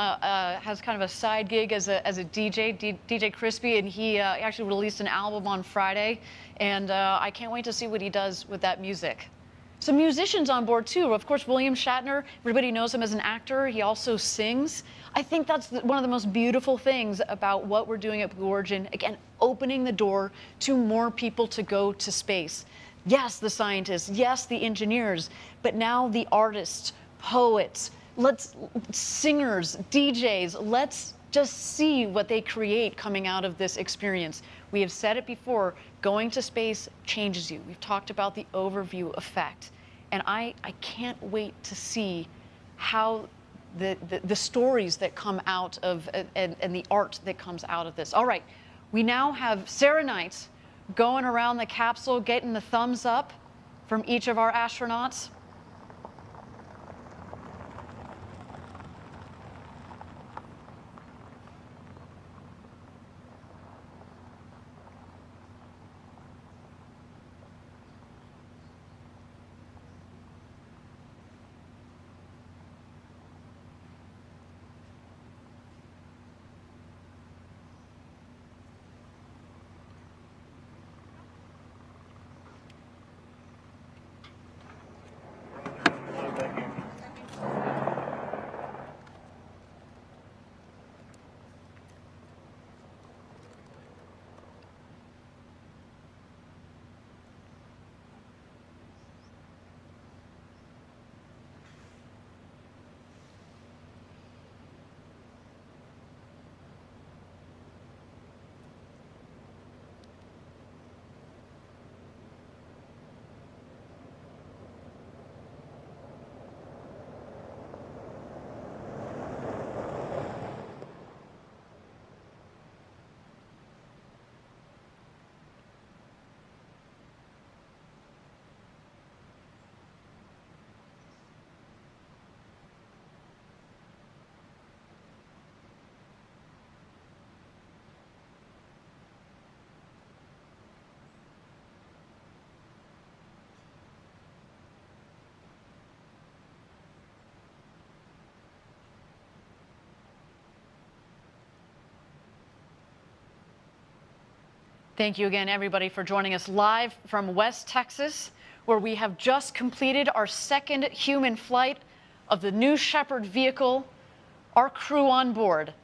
has kind of a side gig as a DJ, DJ Crispy, and he actually released an album on Friday, and I can't wait to see what he does with that music. Some musicians on board too. Of course, William Shatner. Everybody knows him as an actor. He also sings. I think that's one of the most beautiful things about what we're doing at Blue Origin. Again, opening the door to more people to go to space. Yes, the scientists, yes, the engineers, but now the artists, poets, singers, DJs, let's just see what they create coming out of this experience. We have said it before, going to space changes you. We've talked about the overview effect, and I can't wait to see how the stories that come out of, and the art that comes out of this. All right, we now have Sarah Knight going around the capsule, getting the thumbs up from each of our astronauts. Thank you again, everybody, for joining us live from West Texas, where we have just completed our second human flight of the New Shepard vehicle. Our crew on board,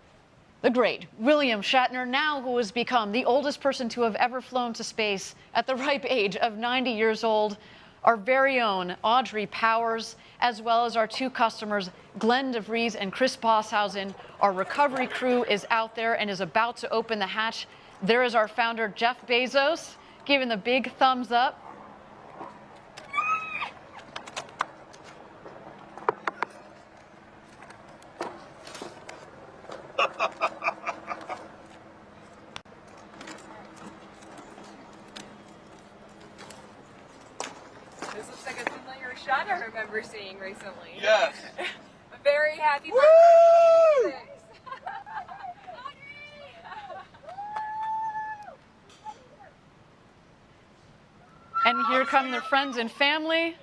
the great William Shatner, now who has become the oldest person to have ever flown to space at the ripe age of 90 years old, our very own Audrey Powers, as well as our 2 customers, Glenn DeVries and Chris Bosshausen. Our recovery crew is out there and is about to open the hatch. There is our founder, Jeff Bezos, giving the big thumbs up.
This looks like a familiar shot I remember seeing recently.
Yes.
I'm very happy.
Woo!
And here come their friends and family.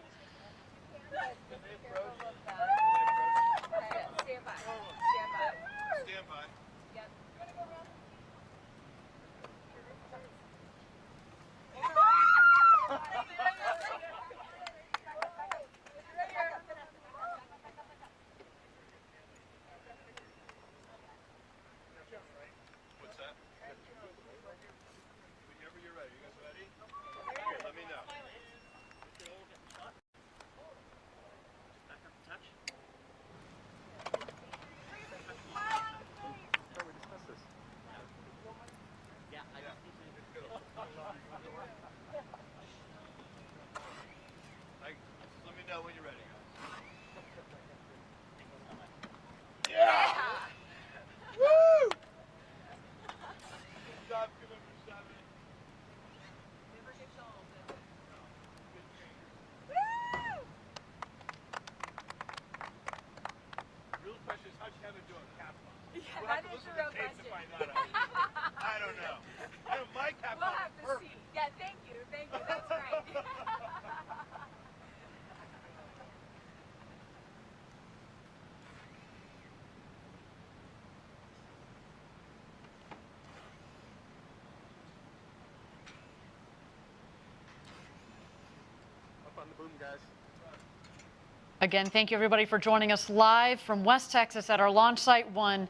We'll have to see. Yeah, thank you. Thank you. That's right.
Up on the boom, guys.
Again, thank you everybody for joining us live from West Texas at our launch site 1.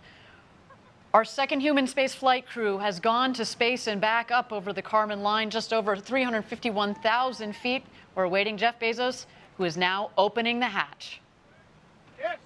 Our second human space flight crew has gone to space and back up over the Kármán line, just over 351,000 feet. We're awaiting Jeff Bezos, who is now opening the hatch.
Yes.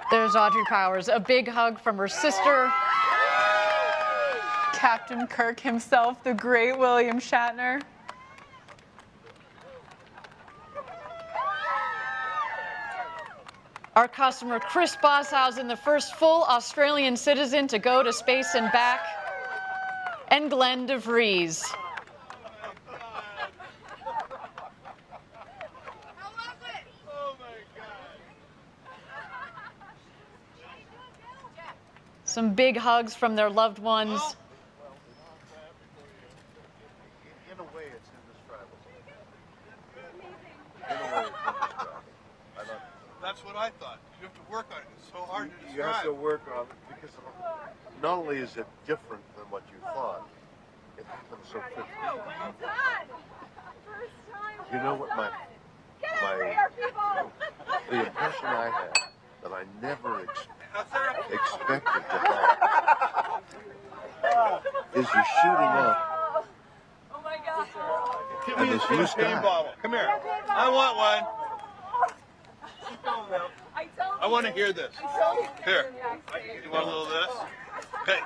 There's Audrey Powers, a big hug from her sister.
Captain Kirk himself, the great William Shatner.
Our customer, Chris Bosshausen, the first full Australian citizen to go to space and back. And Glenn DeVries. Some big hugs from their loved ones.
In a way, it's indescribable. In a way, it's indescribable. I love it.
That's what I thought. You have to work on it. It's so hard to describe.
You have to work on it because not only is it different than what you thought, it happens so quickly. You know what the impression I had that I never expected to have is you're shooting up and this new sky.
Come here. I want one. I want to hear this. Here. You want a little of this? Okay.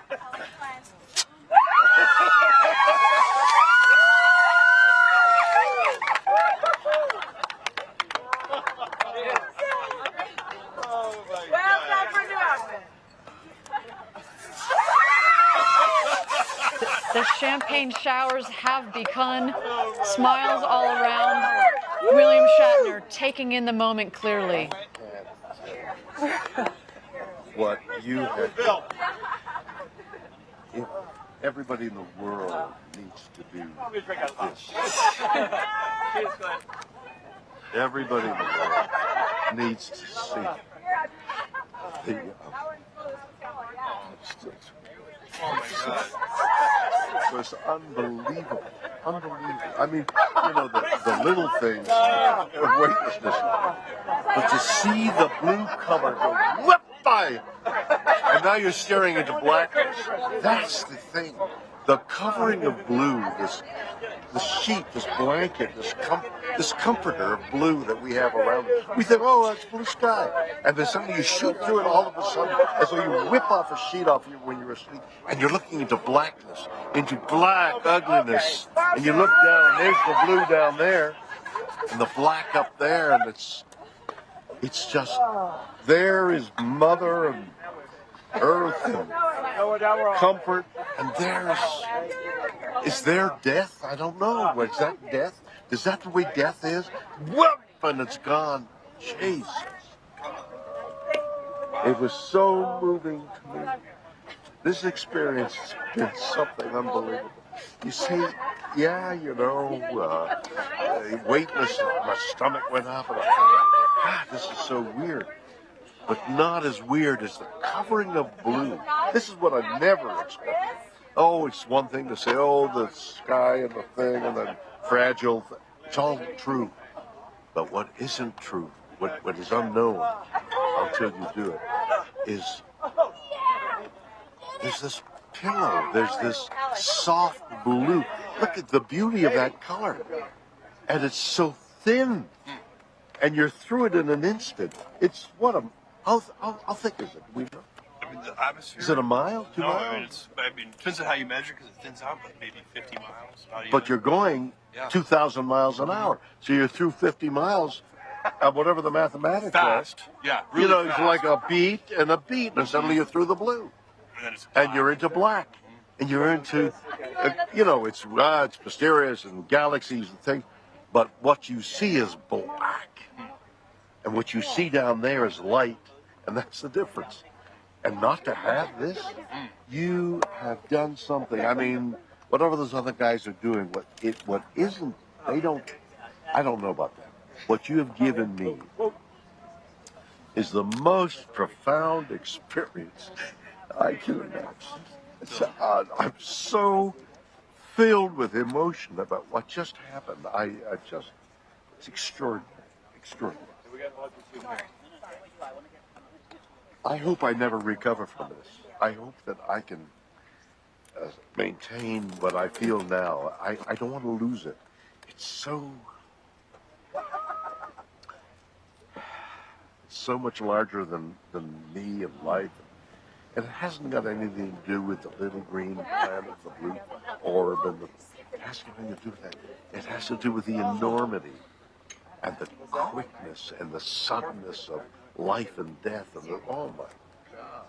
The champagne showers have begun. Smiles all around. William Shatner taking in the moment clearly.
What you have done. If everybody in the world needs to do this. Everybody in the world needs to see the it was unbelievable. Unbelievable. I mean, you know, the little things of weightlessness. But to see the blue color go whip by, and now you're staring into blackness. That's the thing. The covering of blue, this sheet, this blanket, this comforter of blue that we have around it. We think, oh, that's blue sky. And then suddenly you shoot through it all of a sudden, as though you whip off a sheet off you when you're asleep, and you're looking into blackness, into black ugliness. And you look down, and there's the blue down there, and the black up there, and it's just, there is Mother and Earth and comfort, and is there death? I don't know. Is that death? Is that the way death is? Whoop, and it's gone. Jesus. It was so moving to me. This experience has been something unbelievable. You see, yeah, you know, weightless, my stomach went up, and I thought, God, this is so weird. But not as weird as the covering of blue. This is what I never expected. Oh, it's one thing to say, oh, the sky and the thing and the fragile thing. It's all true. But what isn't true, what is unknown until you do it, is there's this pillow, there's this soft blue. Look at the beauty of that color. And it's so thin. And you're through it in an instant. It's how thick is it? We know.
I mean, the atmosphere.
Is it a mile? 2 miles?
I mean, it depends on how you measure because it thins out, but maybe 50 miles.
But you're going 2,000 miles an hour. So you're through 50 miles, whatever the mathematics
Fast.
are.
Yeah, really
it's
fast.
like a beat, and suddenly you're through the blue. And you're into black. And you're into, it's mysterious and galaxies and things. But what you see is black. And what you see down there is light. And that's the difference. And not to have this, you have done something. I mean, whatever those other guys are doing, what isn't, I don't know about that. What you have given me is the most profound experience I can imagine. I'm so filled with emotion about what just happened. It's extraordinary, extraordinary. I hope I never recover from this. I hope that I can maintain what I feel now. I don't want to lose it. It's so much larger than me and life. And it hasn't got anything to do with the little green planet, the blue orb, it has nothing to do with that. It has to do with the enormity and the quickness and the suddenness of life and death oh my God.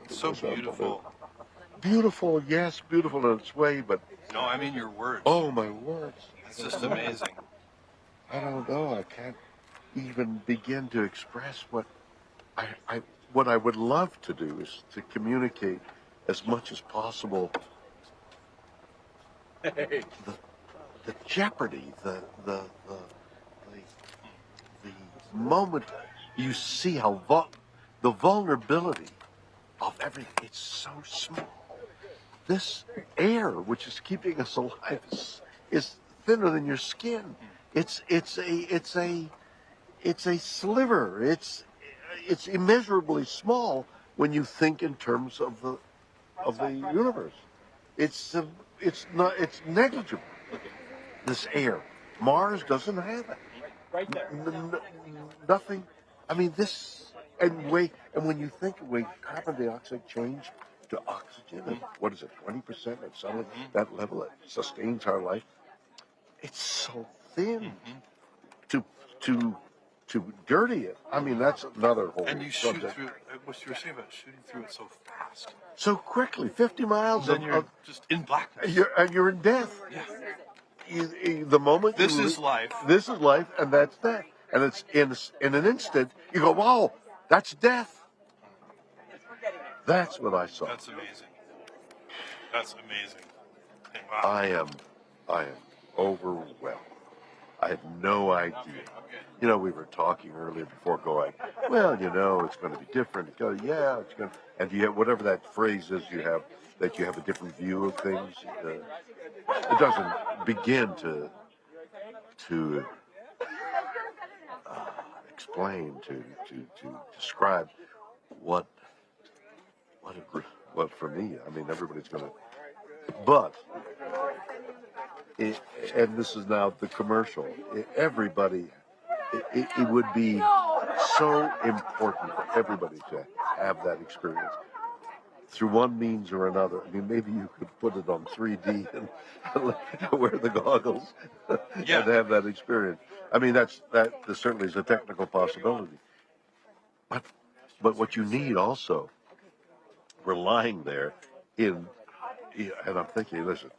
It's so beautiful.
Beautiful, yes, beautiful in its way, but...
No, I mean your words.
Oh, my words.
It's just amazing.
I don't know. I can't even begin to express what I would love to do is to communicate as much as possible the jeopardy, the moment you see how the vulnerability of everything. It's so small. This air, which is keeping us alive, is thinner than your skin. It's a sliver. It's immeasurably small when you think in terms of the universe. It's negligible. This air. Mars doesn't have it. Nothing. I mean, and when you think carbon dioxide changed to oxygen, and what is it, 20% at some that level that sustains our life? It's so thin to dirty it. I mean, that's another whole
And you
subject.
shoot through, what you were saying about shooting through it so fast.
So quickly, 50 miles
And then you're just in blackness.
You're in death.
Yeah.
The moment
This is life.
This is life, and that's death. And it's in an instant, you go, wow, that's death. That's what I saw.
That's amazing. That's amazing. And wow.
I am overwhelmed. I had no idea. You know, we were talking earlier before going, well, it's going to be different. It's going to, and you have whatever that phrase is that you have a different view of things. It doesn't begin to explain, to describe what for me. I mean, everybody's going to, but. And this is now the commercial. Everybody, it would be so important for everybody to have that experience through one means or another. I mean, maybe you could put it on 3D and wear the goggles and have that experience. I mean, that certainly is a technical possibility. But what you need also, we're lying there and I'm thinking, listen.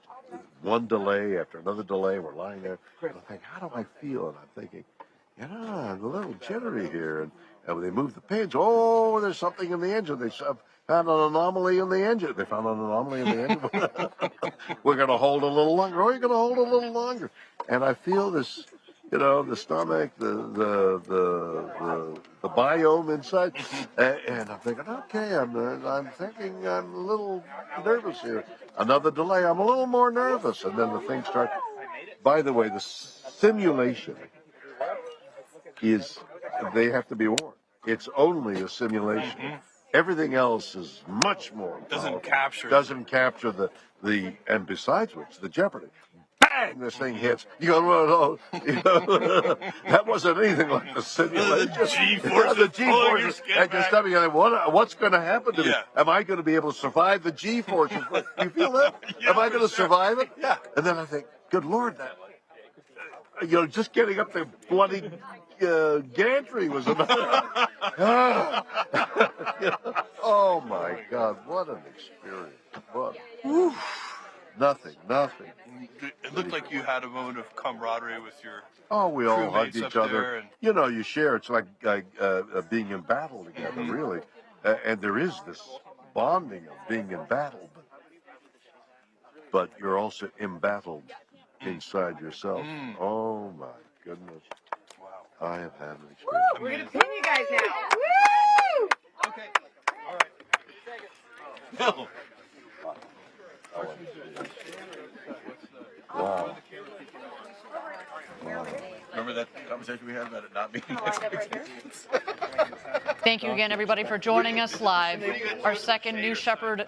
One delay after another delay, we're lying there. And I think, how do I feel? And I'm thinking, I'm a little jittery here. And when they move the pins, there's something in the engine. They found an anomaly in the engine. They found an anomaly in the engine. We're going to hold a little longer. You're going to hold a little longer. And I feel this, the stomach, the biome inside. And I'm thinking, okay, I'm thinking I'm a little nervous here. Another delay, I'm a little more nervous. And then the thing starts By the way, the simulation is, they have to be warned. It's only a simulation. Everything else is much more powerful. Doesn't capture the, and besides which, the jeopardy. Bang! This thing hits. You go, well, that wasn't anything like the simulation.
The G-forces,
the G-forces, and you're studying, what's going to happen to me? Am I going to be able to survive the G-forces? You feel that? Am I going to survive it? Yeah. And then I think, good Lord, that, just getting up the bloody gantry was enough. Oh my God, what an experience! What? Nothing.
It looked like you had a moment of camaraderie with your.
Oh, we all hugged
crewmates
each
up
other.
there and-
You share. It's like being in battle together, really. And there is this bonding of being in battle, but you're also embattled inside yourself. Oh my goodness! Wow, I have had an experience.
We're gonna pin you guys now. Woo!
Okay. All right. No.
Wow.
Remember that conversation we had about it not being expectations?
Thank you again, everybody, for joining us live. Our second New Shepard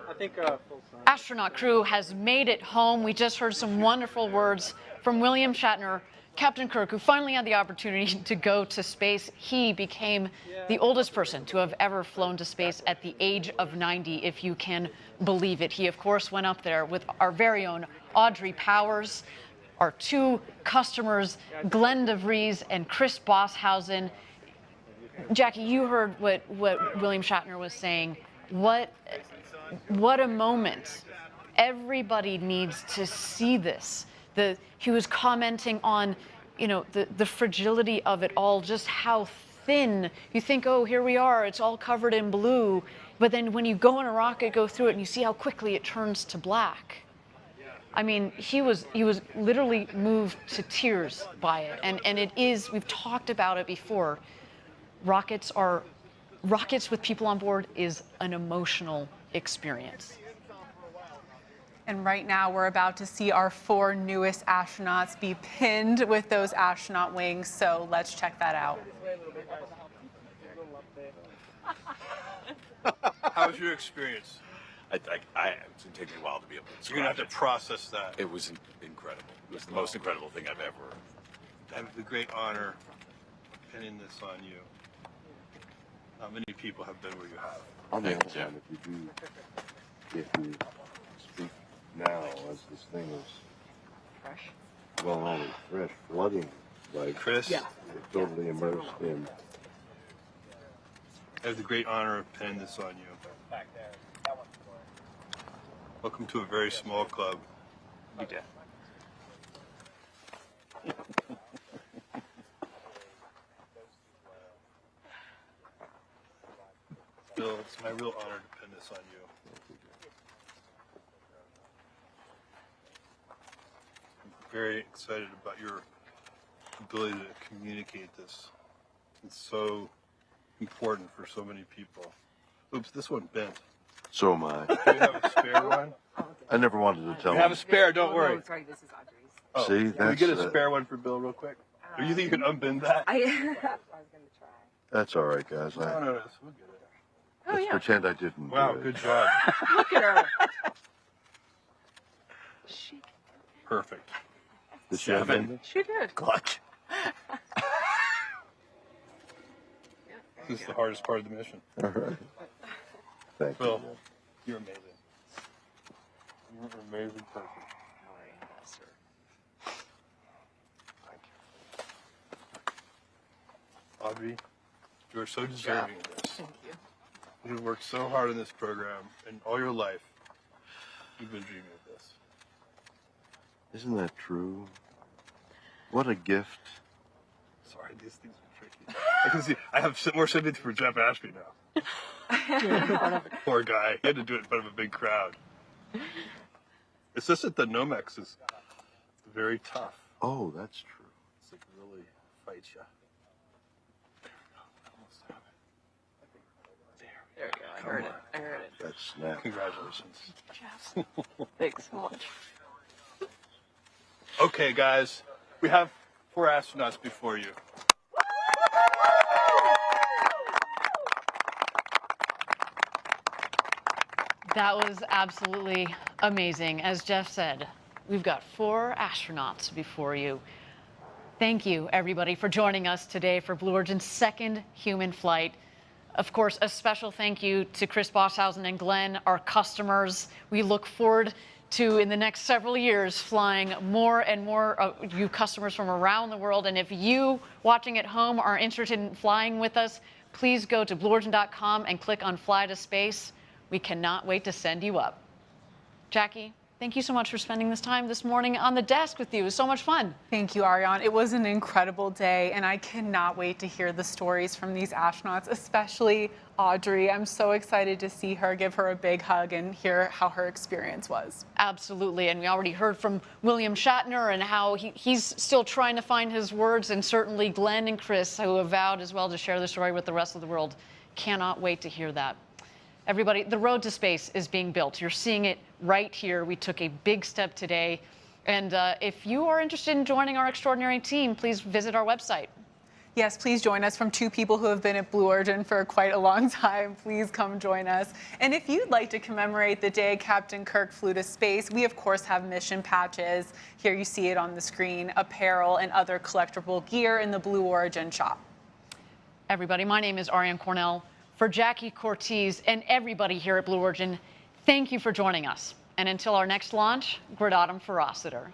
astronaut crew has made it home. We just heard some wonderful words from William Shatner, Captain Kirk, who finally had the opportunity to go to space. He became the oldest person to have ever flown to space at the age of 90, if you can believe it. He, of course, went up there with our very own Audrey Powers, our two customers, Glenn DeVries and Chris Bosshausen. Jackie, you heard what William Shatner was saying. What a moment. Everybody needs to see this. He was commenting on, the fragility of it all, just how thin. You think, oh, here we are, it's all covered in blue. But then when you go in a rocket, go through it, and you see how quickly it turns to black. I mean, he was literally moved to tears by it. And it is, we've talked about it before. Rockets with people on board is an emotional experience.
And right now, we're about to see our 4 newest astronauts be pinned with those astronaut wings. So let's check that out.
How was your experience?
It's going to take me a while to be able to describe.
You're going to have to process that.
It was incredible. It was the most incredible thing I've ever.
I have the great honor of pinning this on you. Not many people have been where you have.
On the other hand, if you speak now, as this thing is fresh, well, not only fresh, flooding, like
Chris,
totally immersed in.
I have the great honor of pinning this on you. Back there. Welcome to a very small club. You did. Bill, it's my real honor to pin this on you. I'm very excited about your ability to communicate this. It's so important for so many people. Oops, this one bent.
So am I.
Do you have a spare one?
I never wanted to tell
You
him.
have a spare, don't worry.
No, sorry, this is Audrey's.
Oh,
See,
can we get a
that's,
spare one for Bill real quick? Or you think you can unbend that?
I was going to try.
That's all right, guys.
No, we'll get it.
Let's pretend I didn't.
Wow,
do it.
good job.
Look at her.
Perfect.
Did she unbend it?
She did.
Clutch. This is the hardest part of the mission.
All right. Thank
Bill,
you.
you're amazing. You're an amazing person. Audrey, you are so deserving of this.
Thank you.
You've worked so hard on this program, and all your life, you've been dreaming of this.
Isn't that true? What a gift.
Sorry, these things are tricky. I can see, I have more sympathy for Jeff Ashby now. Poor guy. He had to do it in front of a big crowd. It's just that the Nomex is very tough.
Oh, that's true.
It's like really fights you.
There we go. I heard it. I heard it.
That's snap.
Congratulations.
Thanks so much.
Okay, guys, we have 4 astronauts before you.
That was absolutely amazing. As Jeff said, we've got 4 astronauts before you. Thank you, everybody, for joining us today for Blue Origin's second human flight. Of course, a special thank you to Chris Bosshausen and Glenn, our customers. We look forward to, in the next several years, flying more and more of you customers from around the world. And if you watching at home are interested in flying with us, please go to blueorigin.com and click on Fly to Space. We cannot wait to send you up. Jackie, thank you so much for spending this time this morning on the desk with you. It was so much fun.
Thank you, Ariane. It was an incredible day, and I cannot wait to hear the stories from these astronauts, especially Audrey. I'm so excited to see her, give her a big hug, and hear how her experience was.
Absolutely, and we already heard from William Shatner and how he's still trying to find his words, and certainly Glenn and Chris, who have vowed as well to share the story with the rest of the world. Cannot wait to hear that. Everybody, the road to space is being built. You're seeing it right here. We took a big step today. And if you are interested in joining our extraordinary team, please visit our website.
Yes, please join us. From 2 people who have been at Blue Origin for quite a long time, please come join us. And if you'd like to commemorate the day Captain Kirk flew to space, we of course have mission patches. Here you see it on the screen, apparel and other collectible gear in the Blue Origin shop.
Everybody, my name is Ariane Cornell. For Jackie Cortez and everybody here at Blue Origin, thank you for joining us. And until our next launch, Gradatum Ferociter.